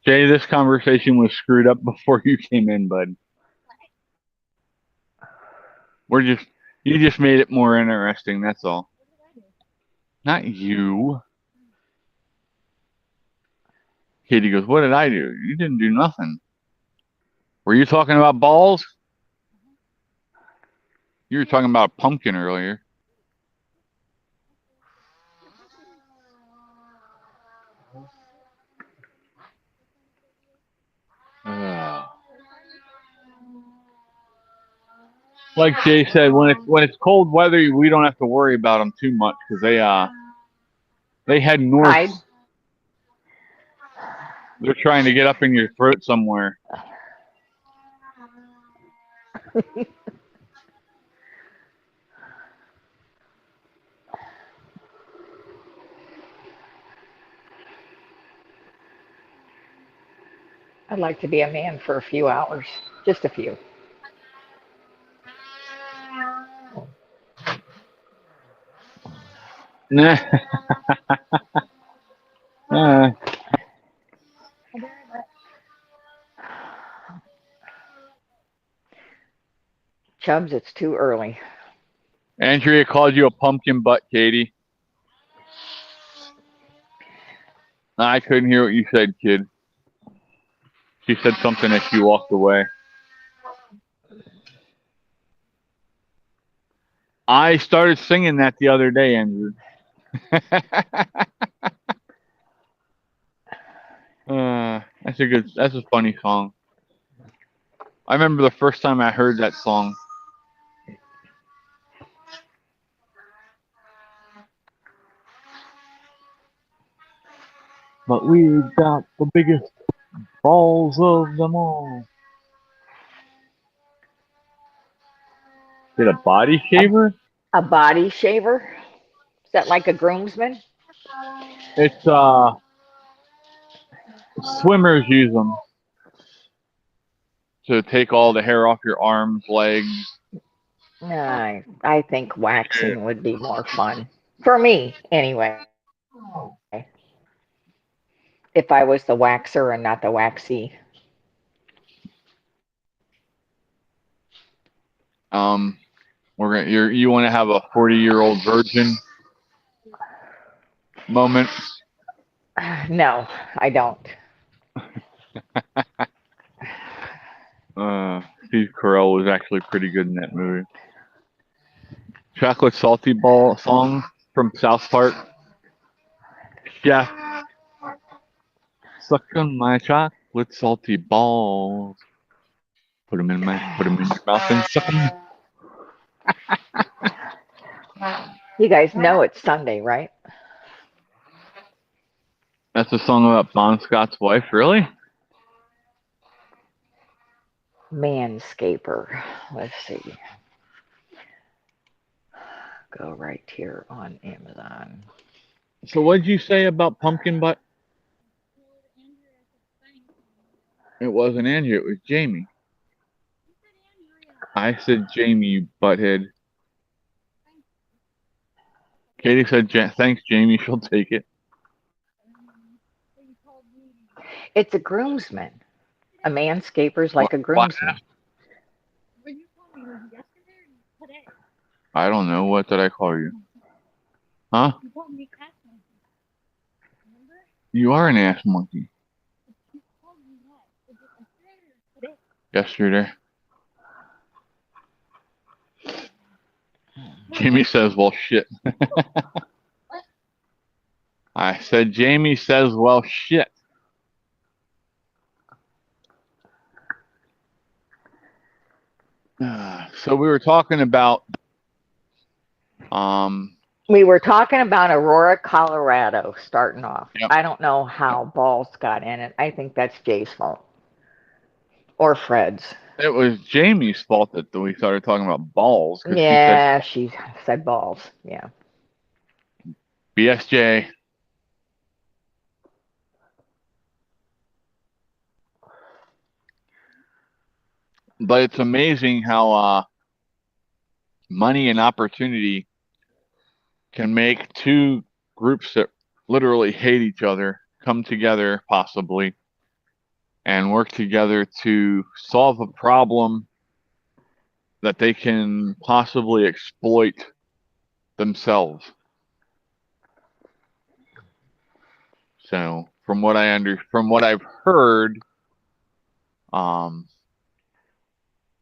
Jay, this conversation was screwed up before you came in, bud. You just made it more interesting, that's all. Not you. Katie goes, what did I do? You didn't do nothing. Were you talking about balls? You were talking about a pumpkin earlier. Like Jay said, when it's cold weather, we don't have to worry about them too much because they head north. Hide. They're trying to get up in your throat somewhere. I'd like to be a man for a few hours. Just a few. Nah. Chubbs, it's too early. Andrea called you a pumpkin butt, Katie. I couldn't hear what you said, kid. She said something as she walked away. I started singing that the other day, Andrew. That's a funny song. I remember the first time I heard that song. But we've got the biggest balls of them all. Is it a body shaver? A body shaver? Is that like a groomsman? It's swimmers use them to take all the hair off your arms, legs. I think waxing would be more fun. For me, anyway. If I was the waxer and not the waxy. You want to have a 40-year-old virgin moment? No, I don't. Steve Carell was actually pretty good in that movie. Chocolate salty ball song from South Park. Chef, suck on my chocolate salty balls. Put them in your mouth and suck them. You guys know it's Sunday, right? That's a song about Bon Scott's wife, really? Manscaper. Let's see. Go right here on Amazon. So what did you say about pumpkin butt? It wasn't Andrew, it was Jamie. I said Jamie, you butthead. Katie said, thanks, Jamie, she'll take it. It's a groomsman. A manscaper's like a groomsman. I don't know. What did I call you? Huh? You called me ass monkey. Remember? You are an ass monkey. You called me that. Was it yesterday or today? Yesterday. Jamie says, well, shit. I said, Jamie says, well, shit. So we were talking about we were talking about Aurora, Colorado, starting off. Yep. I don't know how Balls got in it. I think that's Jay's fault. Or Fred's. It was Jamie's fault that we started talking about balls. Yeah, she said balls. Yeah. BSJ. But it's amazing how money and opportunity can make two groups that literally hate each other come together, possibly, and work together to solve a problem that they can possibly exploit themselves. So, from what I've heard,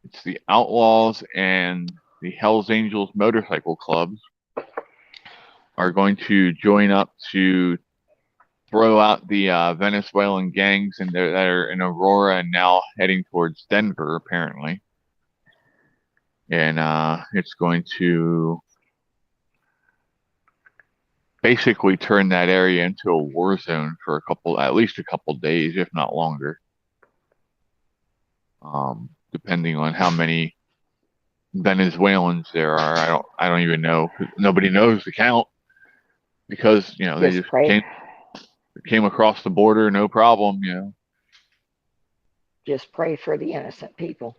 it's the Outlaws and the Hells Angels motorcycle clubs are going to join up to throw out the Venezuelan gangs that are in Aurora and now heading towards Denver, apparently. And it's going to basically turn that area into a war zone for at least a couple days, if not longer. Depending on how many Venezuelans there are. I don't even know. Nobody knows the count because, they just came across the border, no problem, Just pray for the innocent people.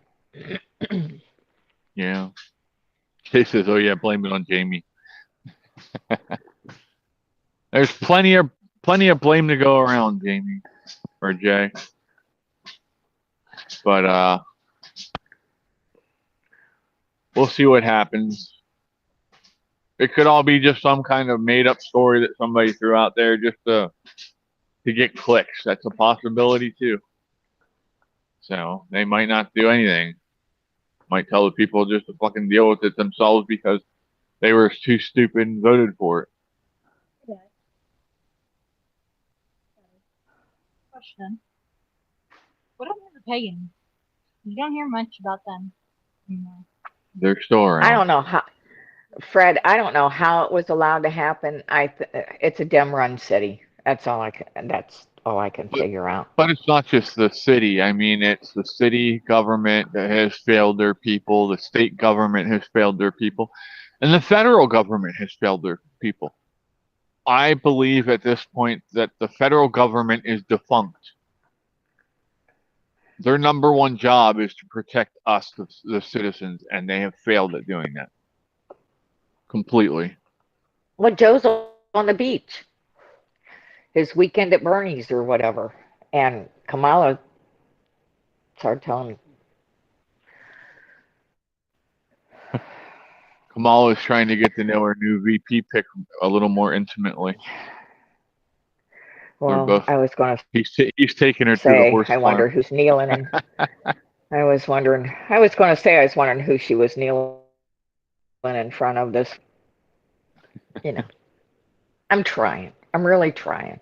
Yeah. Jay says, oh yeah, blame it on Jamie. There's plenty of blame to go around, Jamie or Jay. But we'll see what happens. It could all be just some kind of made up story that somebody threw out there just to get clicks. That's a possibility too. So they might not do anything. Might tell the people just to fucking deal with it themselves because they were too stupid and voted for it. Yeah. Question. What happened to the pagans? You don't hear much about them anymore. They're still around. I don't know how, Fred. I don't know how it was allowed to happen. It's a Dem-run city. That's all I can figure out. But it's not just the city. I mean, it's the city government that has failed their people, the state government has failed their people, and the federal government has failed their people. I believe at this point that the federal government is defunct. Their number one job is to protect us, the citizens, and they have failed at doing that. Completely. Well, Joe's on the beach. His weekend at Bernie's or whatever. And Kamala started telling me. Kamala is trying to get to know her new VP pick a little more intimately. Well, I was going to he's taking her to the say, horse I wonder farm. who's kneeling. And I was wondering who she was kneeling in front of this. You know, I'm trying. I'm really trying.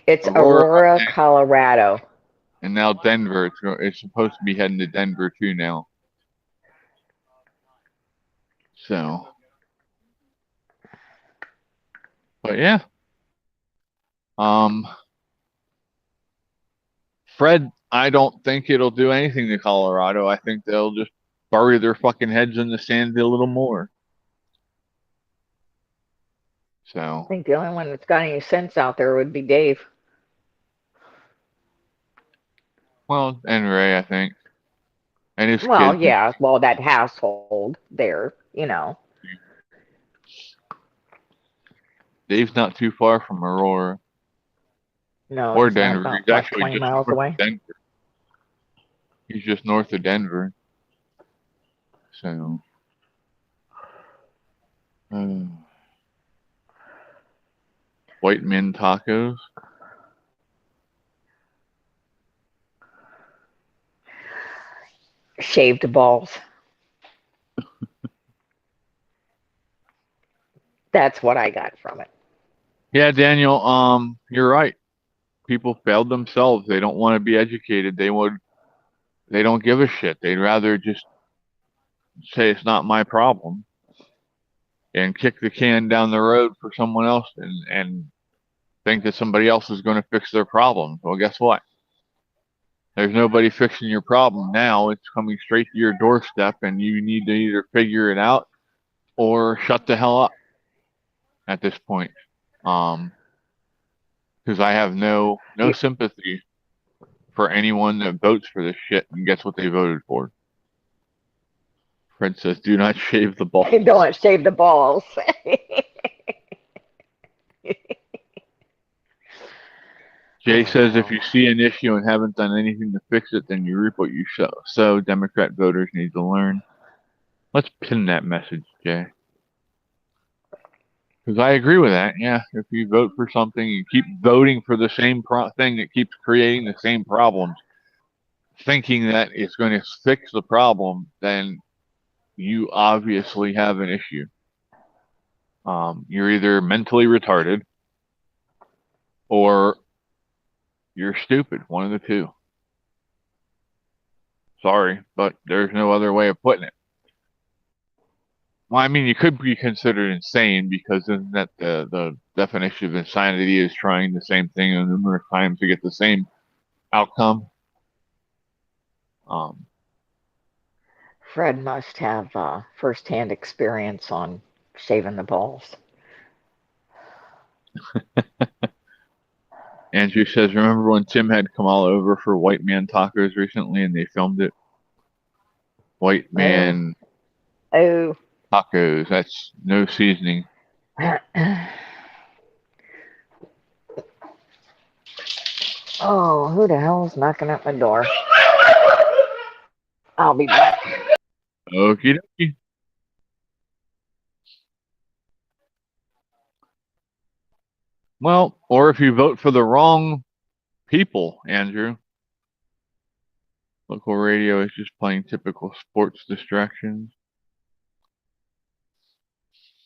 It's Aurora, Colorado. And now Denver. It's supposed to be heading to Denver too now. So, but yeah. Fred, I don't think it'll do anything to Colorado. I think they'll just bury their fucking heads in the sand a little more. So I think the only one that's got any sense out there would be Dave. Well, and Ray, I think. And his Well, kids. yeah. Well, that household there, you know. Dave's not too far from Aurora. No, Or it's not Denver. about, He's actually 20 just miles north away. of Denver. He's just north of Denver. So. White men tacos. Shaved balls. That's what I got from it. Yeah, Daniel, you're right. People failed themselves. They don't want to be educated. They don't give a shit. They'd rather just say it's not my problem and kick the can down the road for someone else and think that somebody else is going to fix their problem. Well, guess what? There's nobody fixing your problem now. It's coming straight to your doorstep, and you need to either figure it out or shut the hell up at this point. Because I have no sympathy for anyone that votes for this shit and gets what they voted for. Fred says, do not shave the balls. Don't shave the balls. Jay says, if you see an issue and haven't done anything to fix it, then you reap what you sow. So Democrat voters need to learn. Let's pin that message, Jay. Because I agree with that. Yeah, if you vote for something, you keep voting for the same thing that keeps creating the same problems, thinking that it's going to fix the problem, then you obviously have an issue. You're either mentally retarded or you're stupid. One of the two. Sorry, but there's no other way of putting it. Well, I mean, you could be considered insane because isn't that the definition of insanity is trying the same thing numerous times to get the same outcome? Fred must have first-hand experience on shaving the balls. Andrew says, remember when Tim had Kamala over for White Man Tacos recently and they filmed it? White Man Oh. Tacos. That's no seasoning. Oh, who the hell's knocking at my door? I'll be back. Okie dokie. Well, or if you vote for the wrong people, Andrew. Local radio is just playing typical sports distractions.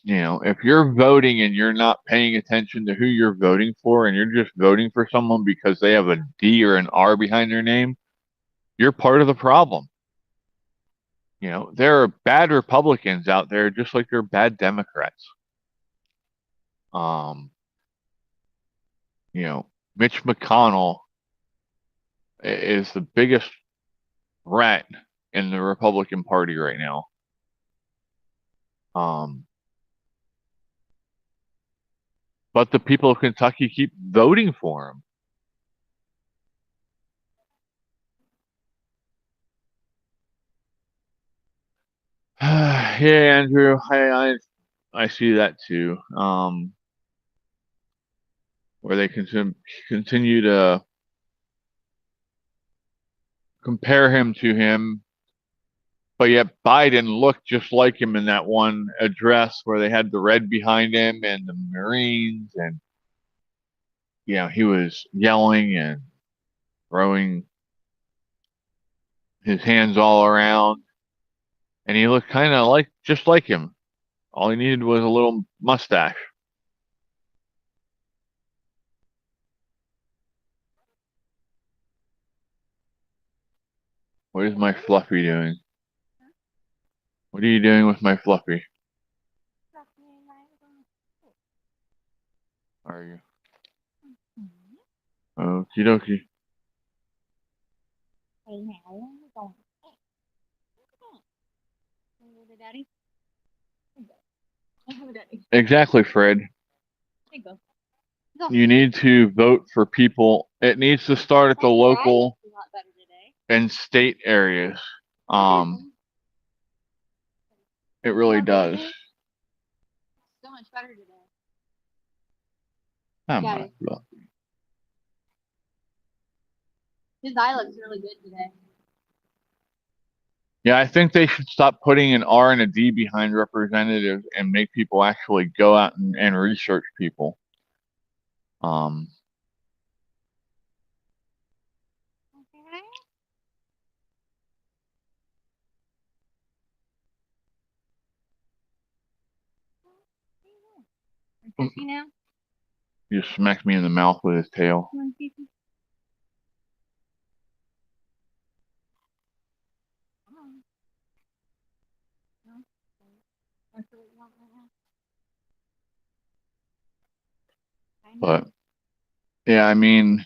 You know, if you're voting and you're not paying attention to who you're voting for and you're just voting for someone because they have a D or an R behind their name, you're part of the problem. You know, there are bad Republicans out there just like there are bad Democrats. You know, Mitch McConnell is the biggest rat in the Republican Party right now. But the people of Kentucky keep voting for him. Yeah, Andrew, I see that too. Where they continue to compare him to him, but yet Biden looked just like him in that one address where they had the red behind him and the Marines, and you know, he was yelling and throwing his hands all around, and he looked kind of like just like him. All he needed was a little mustache. What is my Fluffy doing? What are you doing with my Fluffy? Are you? Okie dokie. Hey, now, where are you going? Hey, wanna go to Daddy? Here you go. Go, Daddy. Exactly, Fred. Here you go. Go. You need to vote for people. It needs to start at the Hey, your eyes local look a lot better today. and state areas. It really does. So much better today. I'm Got not it. Fluffy. His eye looks really good today. Yeah, I think they should stop putting an R and a D behind representatives and make people actually go out and research people. Okay. Want Fifi now? He just smacked me in the mouth with his tail. You want Fifi? No? That's what you want right now? I know. But yeah, I mean,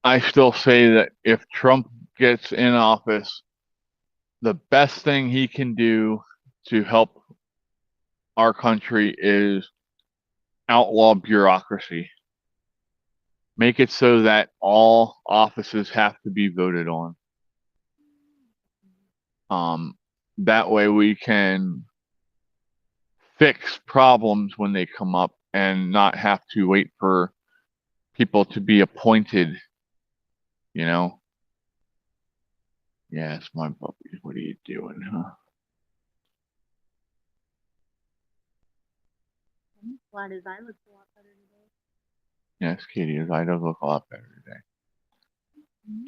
I still say that if Trump gets in office, the best thing he can do to help our country is outlaw bureaucracy. Make it so that all offices have to be voted on. That way we can fix problems when they come up and not have to wait for people to be appointed, you know? Yes, my puppy. What are you doing, huh? I'm glad his eye looks a lot better today. Yes, Katie, his eye does look a lot better today.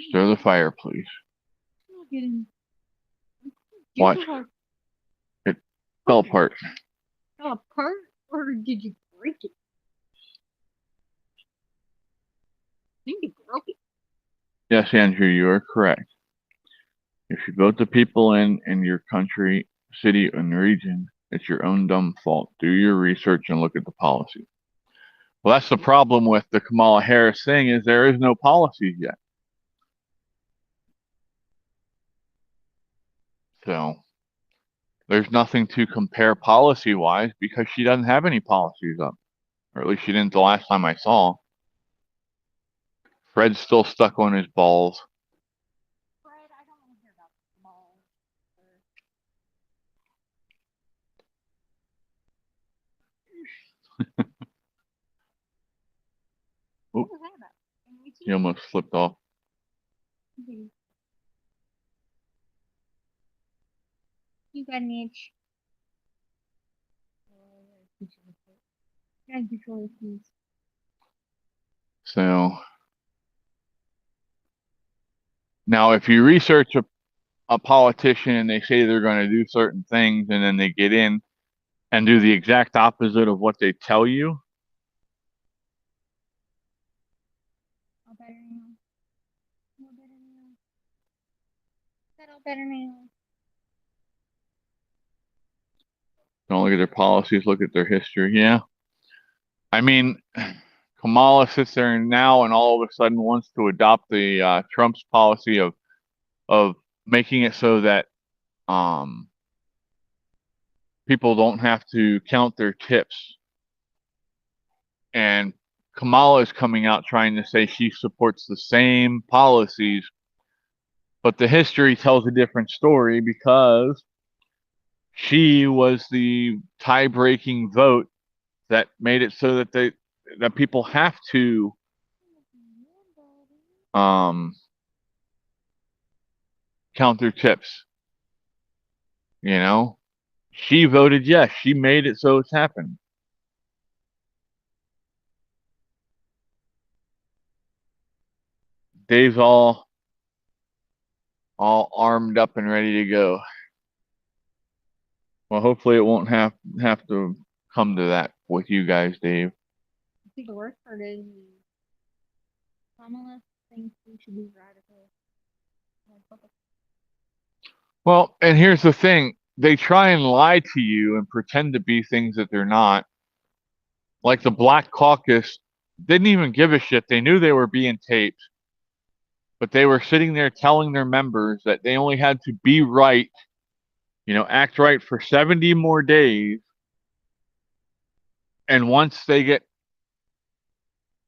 Stir the fire, please. Look at him. Watch. It fell apart. Fell apart, or did you break it? I think you broke it. Yes, Andrew, you are correct. If you vote the people in your country, city, and region, it's your own dumb fault. Do your research and look at the policy. Well, that's the problem with the Kamala Harris thing, is there is no policies yet. So there's nothing to compare policy-wise because she doesn't have any policies up. Or at least she didn't the last time I saw. Fred's still stuck on his balls. Fred, I don't want to hear about the ball. What was that about? Can we see? He almost slipped off. Okay. You got an itch. Thank you for please. So now, if you research a politician and they say they're going to do certain things, and then they get in and do the exact opposite of what they tell you, All better now. All better now. That all better now. don't look at their policies, look at their history. Yeah. I mean, Kamala sits there now and all of a sudden wants to adopt the Trump's policy of making it so that people don't have to count their tips. And Kamala is coming out trying to say she supports the same policies, but the history tells a different story because she was the tie-breaking vote that made it so that people have to count their tips. You know, she voted yes. She made it so it's happened. Dave's all armed up and ready to go. Well, hopefully it won't have to come to that with you guys, Dave. I think the worst part is Kamala thinks we should be radical. Like, what the Well, and here's the thing. They try and lie to you and pretend to be things that they're not. Like the Black Caucus didn't even give a shit. They knew they were being taped. But they were sitting there telling their members that they only had to be right, act right for 70 more days. And once they get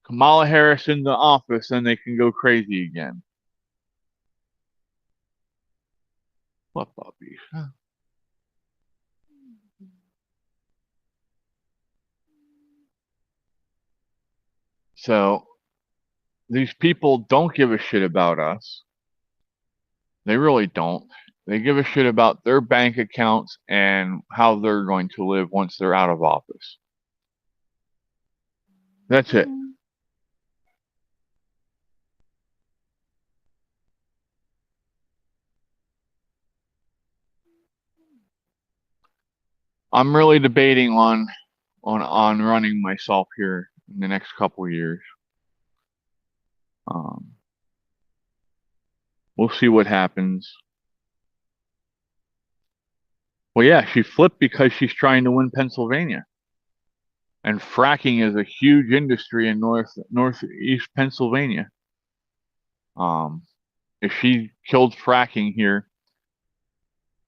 Kamala Harris in the office, then they can go crazy again. What puppies? Huh? So these people don't give a shit about us. They really don't. They give a shit about their bank accounts and how they're going to live once they're out of office. That's it. I'm really debating on running myself here in the next couple of years. We'll see what happens. Well, yeah, she flipped because she's trying to win Pennsylvania. And fracking is a huge industry in northeast Pennsylvania. If she killed fracking here,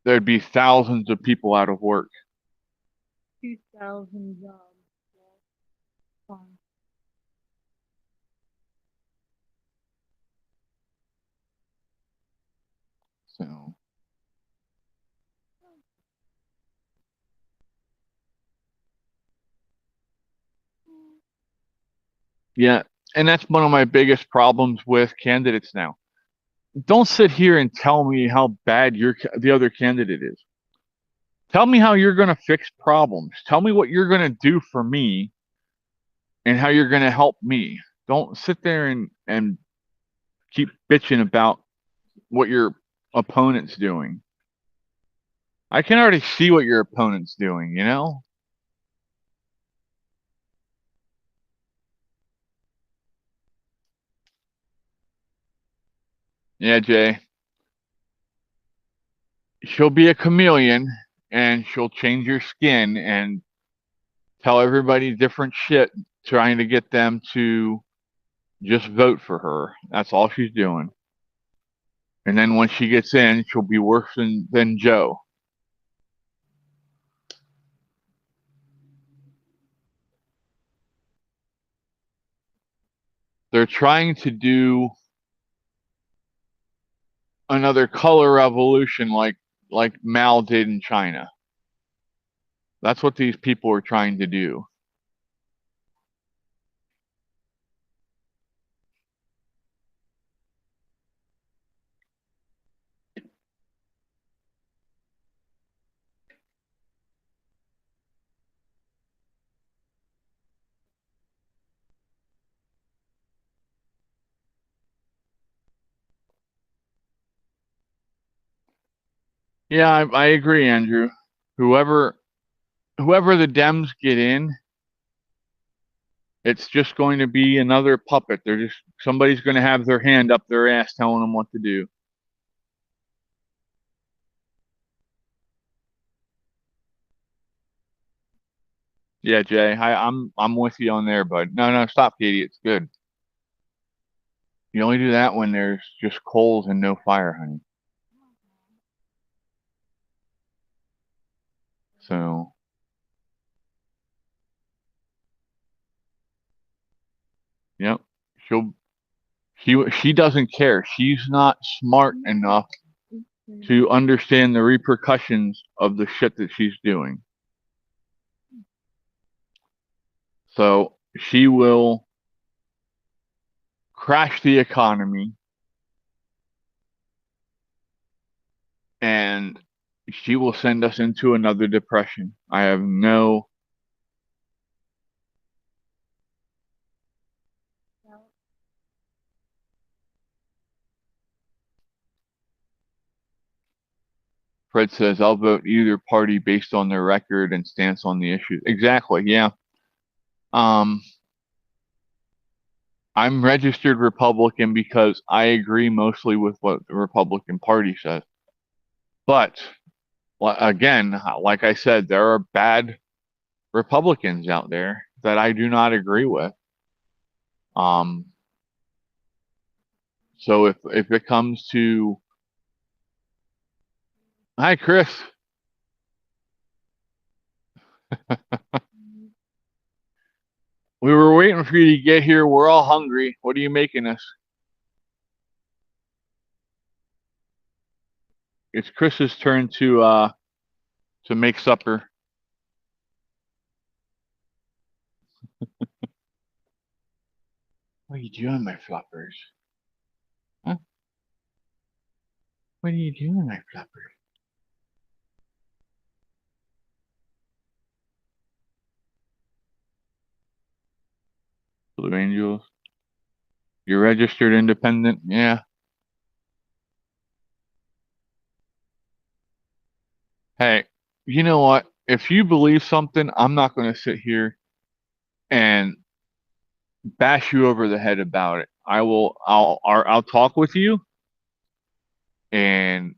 there'd be thousands of people out of work. 2,000 jobs. Fine. So yeah, and that's one of my biggest problems with candidates now. Don't sit here and tell me how bad the other candidate is. Tell me how you're going to fix problems. Tell me what you're going to do for me and how you're going to help me. Don't sit there and keep bitching about what your opponent's doing. I can already see what your opponent's doing, Yeah, Jay. She'll be a chameleon and she'll change your skin and tell everybody different shit, trying to get them to just vote for her. That's all she's doing. And then when she gets in, she'll be worse than Joe. They're trying to do another color revolution like Mao did in China. That's what these people are trying to do. Yeah, I agree, Andrew. Whoever the Dems get in, it's just going to be another puppet. Somebody's going to have their hand up their ass telling them what to do. Yeah, Jay, I'm with you on there, bud. No, stop, Katie. It's good. You only do that when there's just coals and no fire, honey. So, yep. She doesn't care. She's not smart enough to understand the repercussions of the shit that she's doing. So she will crash the economy, and she will send us into another depression. I have no. Fred says, I'll vote either party based on their record and stance on the issue. Exactly, yeah. I'm registered Republican because I agree mostly with what the Republican Party says. But, again, like I said, there are bad Republicans out there that I do not agree with. So if it comes to, hi, Chris. We were waiting for you to get here. We're all hungry. What are you making us? It's Chris's turn to make supper. What are you doing, my floppers? Huh? What are you doing, my floppers? Blue Angels. You're registered independent? Yeah. Hey, you know what? If you believe something, I'm not going to sit here and bash you over the head about it. I'll talk with you and,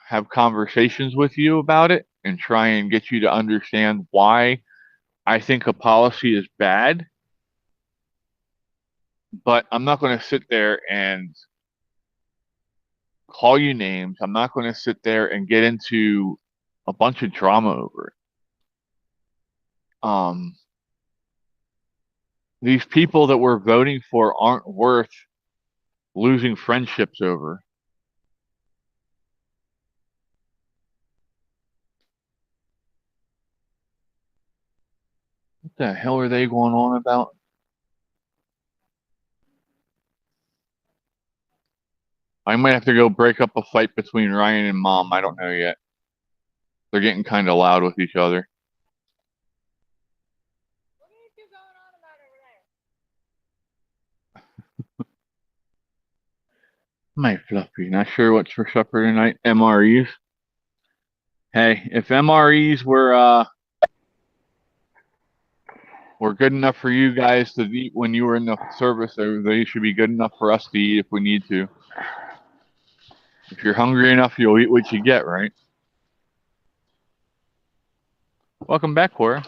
have conversations with you about it and try and get you to understand why I think a policy is bad. But I'm not going to sit there and call you names. I'm not going to sit there and get into a bunch of drama over it. These people that we're voting for aren't worth losing friendships over. What the hell are they going on about? I might have to go break up a fight between Ryan and Mom. I don't know yet. They're getting kind of loud with each other. What are you going on about over there? My fluffy. Not sure what's for supper tonight. MREs. Hey, if MREs were good enough for you guys to eat when you were in the service, they should be good enough for us to eat if we need to. If you're hungry enough, you'll eat what you get, right? Welcome back, Cora.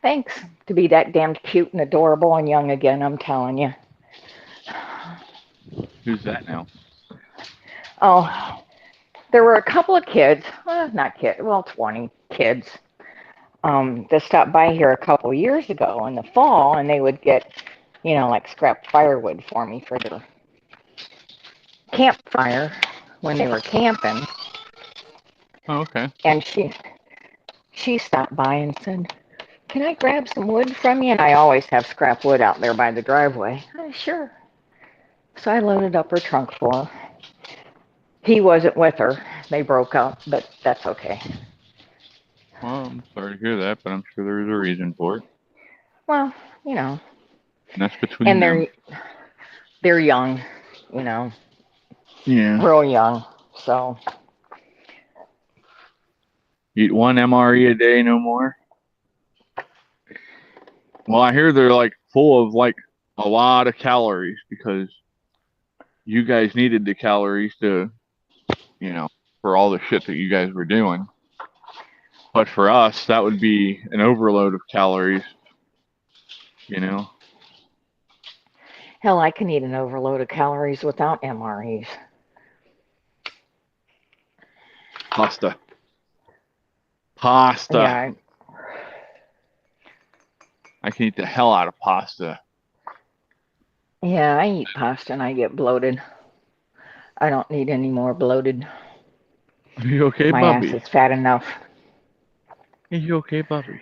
Thanks. To be that damned cute and adorable and young again, I'm telling you. Who's that now? Oh, there were a couple of kids, not kids, well, 20 kids, that stopped by here a couple of years ago in the fall, and they would get, like scrap firewood for me for their campfire when they were camping. Oh, okay. And she stopped by and said, "Can I grab some wood from you?" And I always have scrap wood out there by the driveway. Sure. So I loaded up her trunk for her. He wasn't with her. They broke up, but that's okay. Well, I'm sorry to hear that, but I'm sure there's a reason for it. Well, And that's between and them. they're young, Yeah. real young. So Eat one MRE a day, no more. Well, I hear they're like full of like a lot of calories because you guys needed the calories to, for all the shit that you guys were doing. But for us, that would be an overload of calories, you know. Hell, I can eat an overload of calories without MREs. Pasta. Pasta. Yeah, I can eat the hell out of pasta. I eat pasta and I get bloated. I don't need any more bloated. Are you okay, My ass Bubby? is fat enough. Are you okay, Bubby?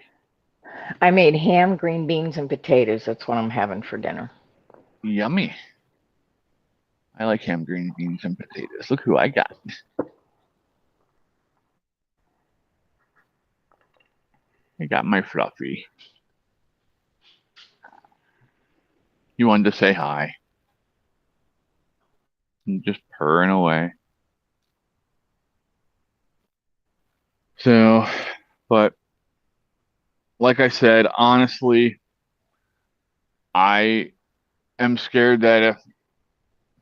I made ham, green beans, and potatoes. That's what I'm having for dinner. Yummy. I like ham, green beans, and potatoes. Look who I got. I got my Fluffy. You wanted to say hi. And just purring away. So, but like I said, honestly, I am scared that if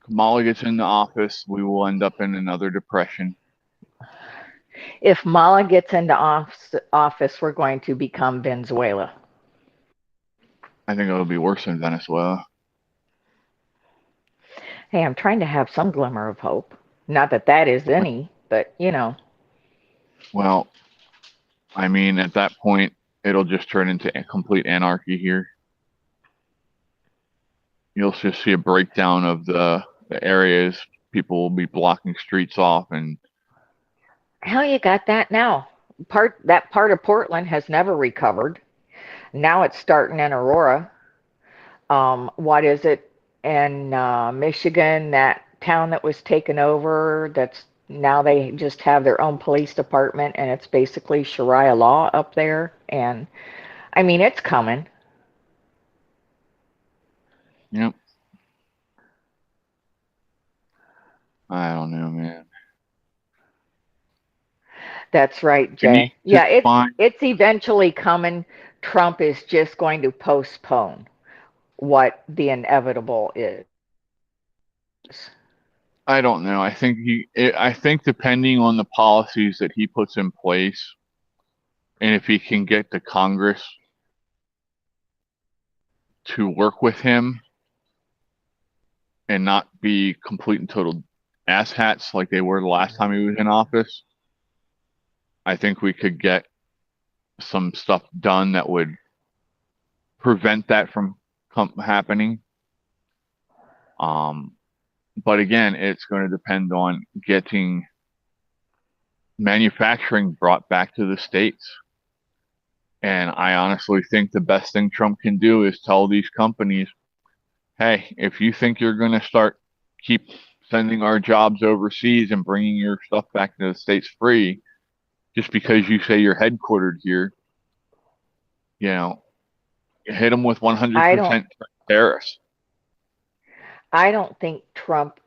Kamala gets into office, we will end up in another depression. If Mala gets into office, we're going to become Venezuela. I think it'll be worse than Venezuela. Hey, I'm trying to have some glimmer of hope. Not that that is any, but Well, I mean, at that point, it'll just turn into complete anarchy here. You'll just see a breakdown of the areas. People will be blocking streets off, and hell, you got that now. That part of Portland has never recovered. Now it's starting in Aurora. What is it in Michigan? That town that was taken over. That's now they just have their own police department, and it's basically Sharia law up there. And I mean, it's coming. yep. I don't know, man. That's right, We need Jay. to Yeah, find. it's eventually coming. Trump is just going to postpone what the inevitable is. I don't know. I think depending on the policies that he puts in place, and if he can get the Congress to work with him and not be complete and total asshats like they were the last time he was in office, I think we could get some stuff done that would prevent that from happening. But again, it's going to depend on getting manufacturing brought back to the States. And I honestly think the best thing Trump can do is tell these companies, hey, if you think you're going to keep sending our jobs overseas and bringing your stuff back to the States free, just because you say you're headquartered here, hit them with 100% tariffs. I don't think Trump,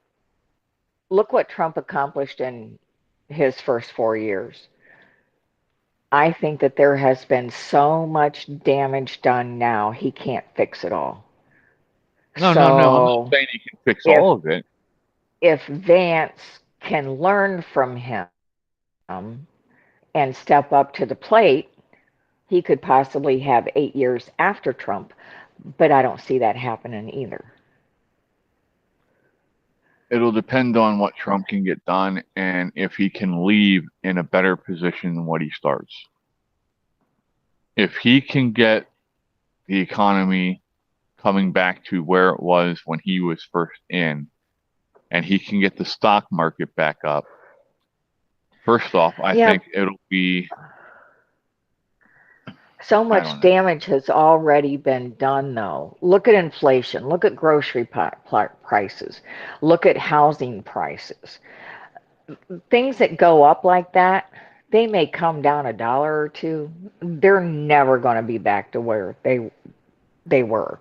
look what Trump accomplished in his first 4 years. I think that there has been so much damage done now, he can't fix it all. No. I'm not saying he can fix all of it. If Vance can learn from him and step up to the plate, he could possibly have 8 years after Trump, but I don't see that happening either. It'll depend on what Trump can get done and if he can leave in a better position than what he starts. If he can get the economy coming back to where it was when he was first in, and he can get the stock market back up, first off, I think it'll be... So much damage has already been done, though. Look at inflation. Look at grocery prices. Look at housing prices. Things that go up like that, they may come down $1 or $2. They're never going to be back to where they were.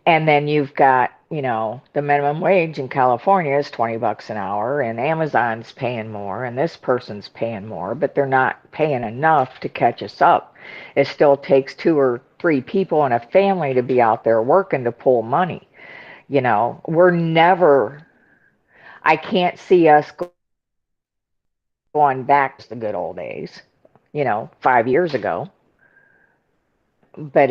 And then you've got you know, the minimum wage in California is 20 bucks an hour, and Amazon's paying more, and this person's paying more, but they're not paying enough to catch us up. It still takes 2 or 3 people in a family to be out there working to pull money. You know, I can't see us going back to the good old days, you know, 5 years ago. But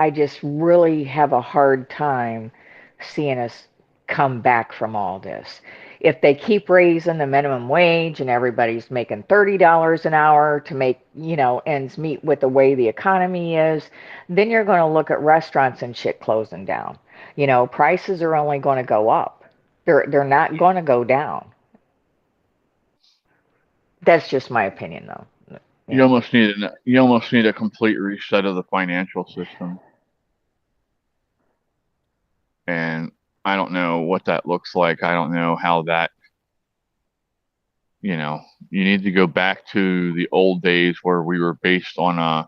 I just really have a hard time seeing us come back from all this. If they keep raising the minimum wage and everybody's making $30 an hour to make, you know, ends meet with the way the economy is, then you're going to look at restaurants and shit closing down. You know, prices are only going to go up. They're not going to go down. That's just my opinion, though. You almost need a complete reset of the financial system. And I don't know what that looks like. I don't know how that, you know, you need to go back to the old days where we were based on a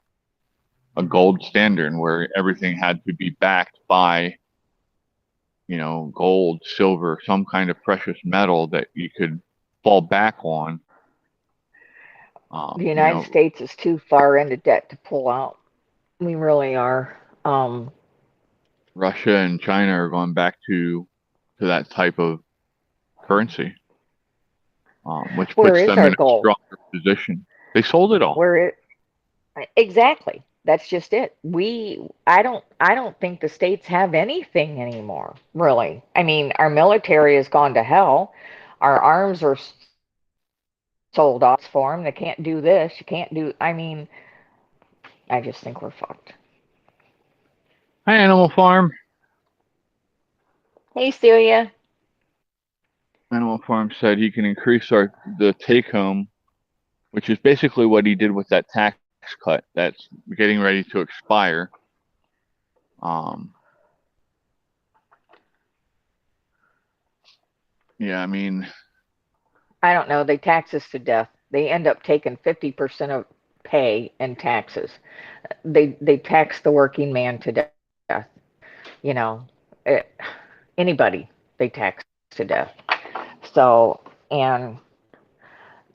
gold standard where everything had to be backed by, you know, gold, silver, some kind of precious metal that you could fall back on. The United States is too far into debt to pull out. We really are. Russia and China are going back to that type of currency, which Where puts is them our in a gold? stronger position. They sold it all. Exactly. That's just it. I don't think the states have anything anymore, really. I mean, our military has gone to hell. Our arms are sold off for them. They can't do this. You can't do. I mean, I just think we're fucked. Hi, Animal Farm. Hey, Celia. Animal Farm said he can increase the take home, which is basically what he did with that tax cut that's getting ready to expire. Yeah, I mean, I don't know. They tax us to death. They end up taking 50% of pay in taxes. They tax the working man to death. You know, anybody they tax to death. So, and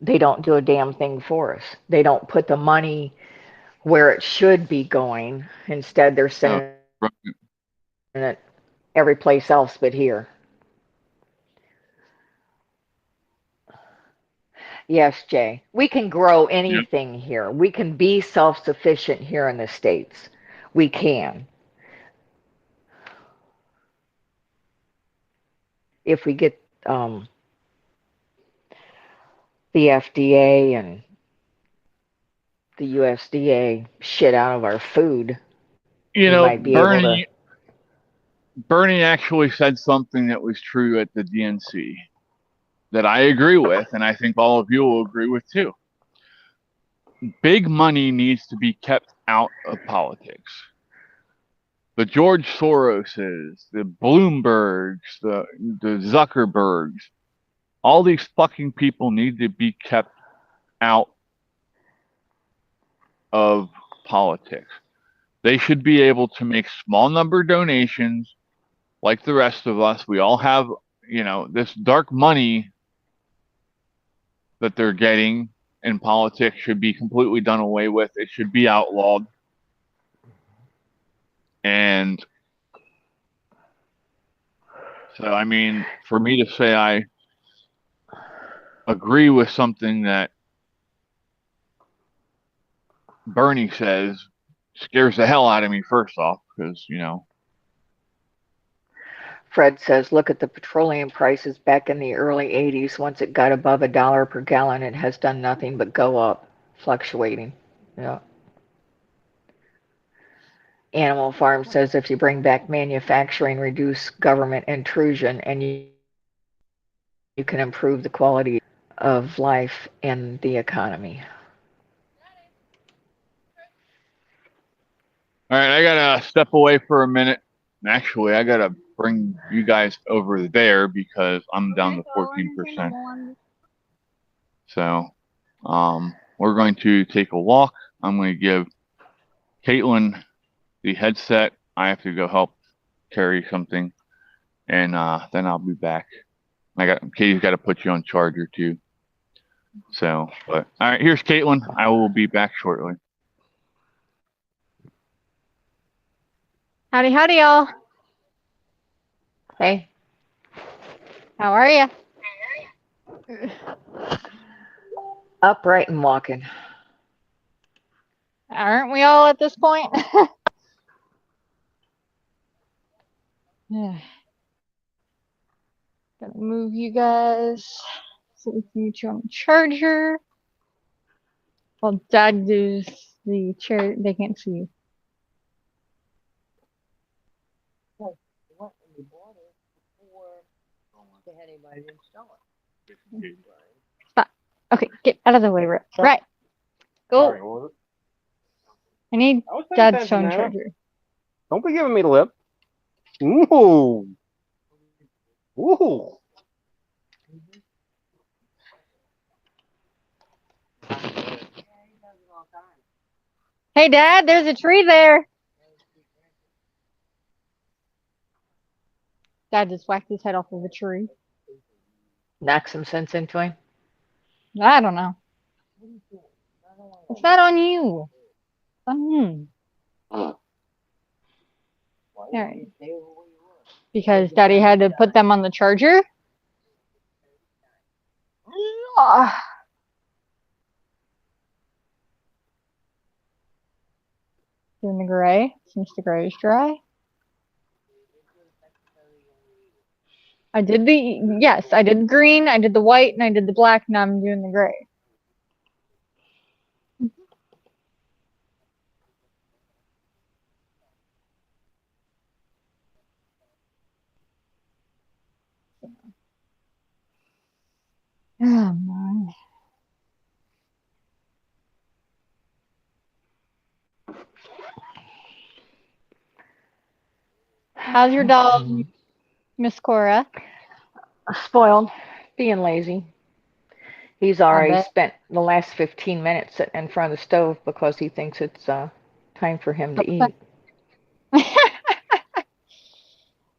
they don't do a damn thing for us. They don't put the money where it should be going. Instead, they're sending it every place else but here. Yes, Jay. We can grow anything here. We can be self-sufficient here in the States. We can. If we get the FDA and the USDA shit out of our food, you we know, might be able to. Bernie actually said something that was true at the DNC that I agree with, and I think all of you will agree with too. Big money needs to be kept out of politics. The George Soroses, the Bloombergs, the Zuckerbergs, all these fucking people need to be kept out of politics. They should be able to make small number donations like the rest of us. We all have, you know, this dark money that they're getting in politics should be completely done away with. It should be outlawed. And so, I mean, for me to say I agree with something that Bernie says scares the hell out of me, first off, because, you know. Fred says, look at the petroleum prices back in the early 80s. Once it got above $1 per gallon, it has done nothing but go up, fluctuating. Yeah. Animal Farm says, if you bring back manufacturing, reduce government intrusion, and you can improve the quality of life and the economy. All right, I gotta step away for a minute. Actually, I gotta bring you guys over there because I'm down to 14%. So, we're going to take a walk. I'm going to give Caitlin the headset. I have to go help Terry something, and then I'll be back. Katie's got to put you on charger too. So, but all right, here's Caitlin. I will be back shortly. Howdy, howdy, y'all. Hey, How are you? upright and walking. Aren't we all at this point? Yeah. Gonna move you guys so we can get you on the charger. While Dad does the chair, they can't see you. Stop. Okay, get out of the way, right. Go. Sorry, what was it? I need I was paying Dad's attention, phone Nana. charger. Don't be giving me the lip. Ooh. Ooh. Hey, Dad, there's a tree there. Dad just whacked his head off of a tree. Knock some sense into him. I don't know. It's not on you. It's on him. Alright. Because Daddy had to put them on the charger. Doing the gray since the gray is dry. I did the green, I did the white, and I did the black. Now I'm doing the gray. Oh my. How's your dog, Miss Cora? Spoiled, being lazy. He's I already bet. spent the last 15 minutes sitting in front of the stove because he thinks it's time for him to eat.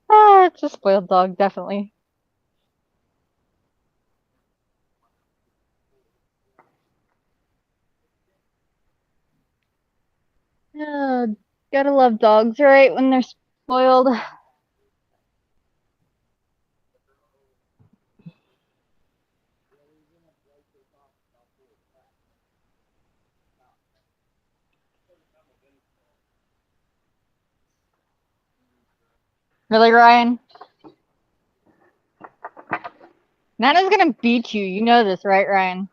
It's a spoiled dog, definitely. Gotta love dogs, right? When they're spoiled. Really, Ryan? Nana's gonna beat you. You know this, right, Ryan?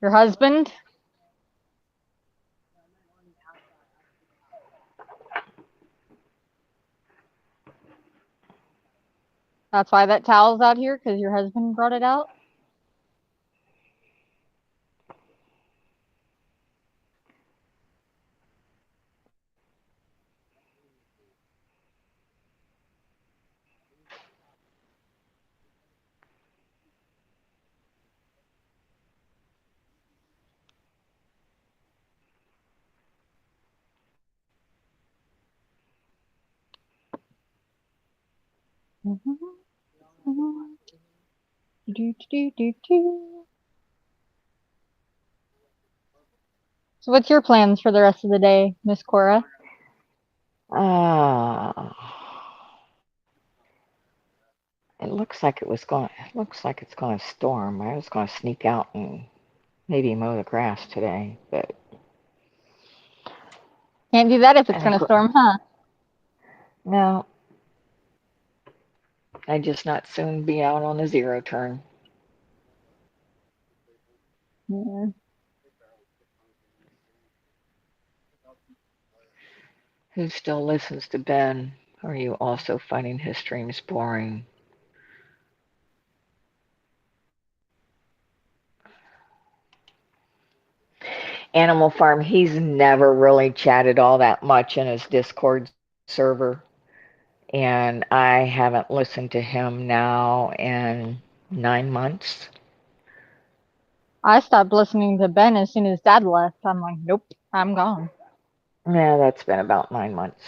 Your husband? That's why that towel's out here, because your husband brought it out? So what's your plans for the rest of the day, Miss Cora? It looks like it's going to storm. I was going to sneak out and maybe mow the grass today, but Can't do that if it's I gonna think- storm, huh? no. I just not soon be out on a zero turn. Yeah. Who still listens to Ben? Are you also finding his streams boring? Animal Farm, he's never really chatted all that much in his Discord server. And I haven't listened to him now in 9 months. I stopped listening to Ben as soon as Dad left. I'm like, nope, I'm gone. Yeah, that's been about 9 months.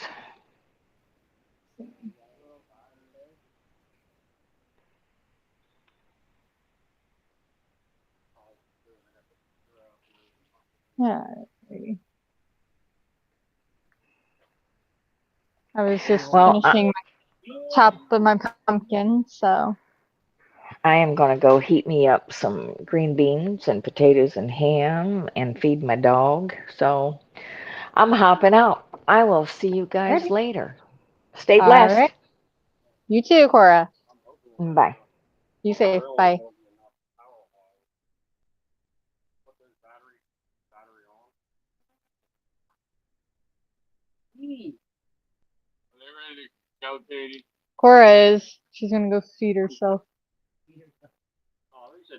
Yeah. I was just Well, finishing my top of my pumpkin, so. I am going to go heat me up some green beans and potatoes and ham and feed my dog. So I'm hopping out. I will see you guys Alrighty. later. Stay All blessed. right. You too, Cora. Bye. You safe. Bye. Are they ready to go, Katie? Cora is. She's gonna go feed herself.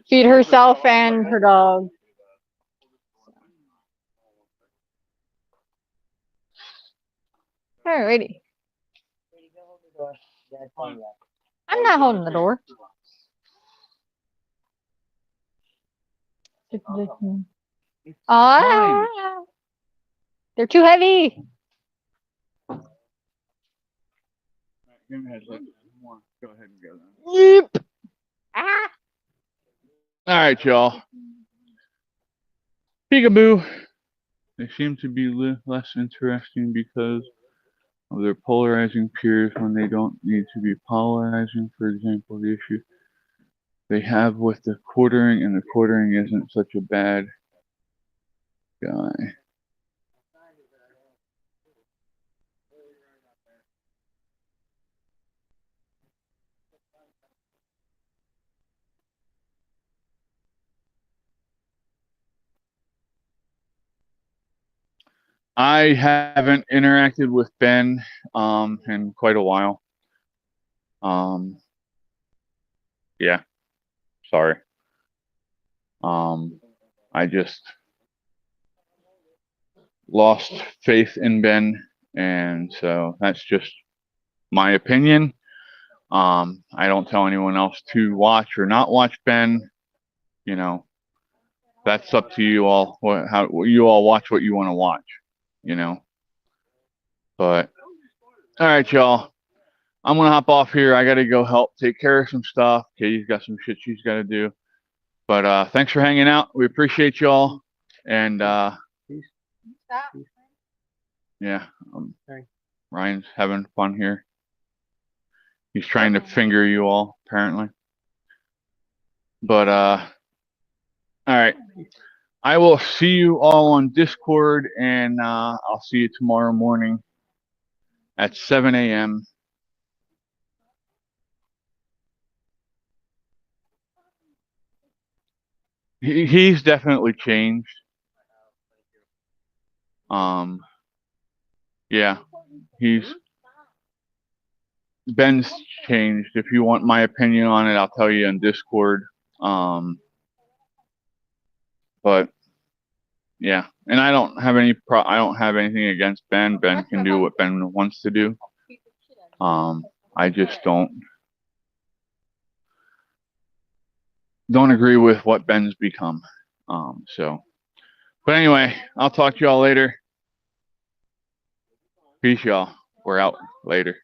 Feed herself and her dog. Alrighty. I'm not holding the door. Ah, they're too heavy. Go ahead, let go ahead and go then. Yep. Ah. All right, y'all. Peekaboo. They seem to be less interesting because of their polarizing peers when they don't need to be polarizing. For example, the issue they have with the quartering, and the quartering isn't such a bad guy. I haven't interacted with Ben in quite a while. Yeah, sorry. I just lost faith in Ben, and so that's just my opinion. I don't tell anyone else to watch or not watch Ben. You know, that's up to you all. How you all watch what you want to watch. You know, but all right, y'all. I'm gonna hop off here. I gotta go help take care of some stuff. Katie's got some shit she's gotta do. But thanks for hanging out. We appreciate y'all. And yeah, Ryan's having fun here. He's trying to finger you all, apparently. But all right. I will see you all on Discord, and I'll see you tomorrow morning at 7 a.m. He's definitely changed. Yeah, Ben's changed. If you want my opinion on it, I'll tell you on Discord. But yeah, and I don't have anything against Ben. Ben can do what Ben wants to do. I just don't agree with what Ben's become. But anyway, I'll talk to y'all later. Peace, y'all. We're out later.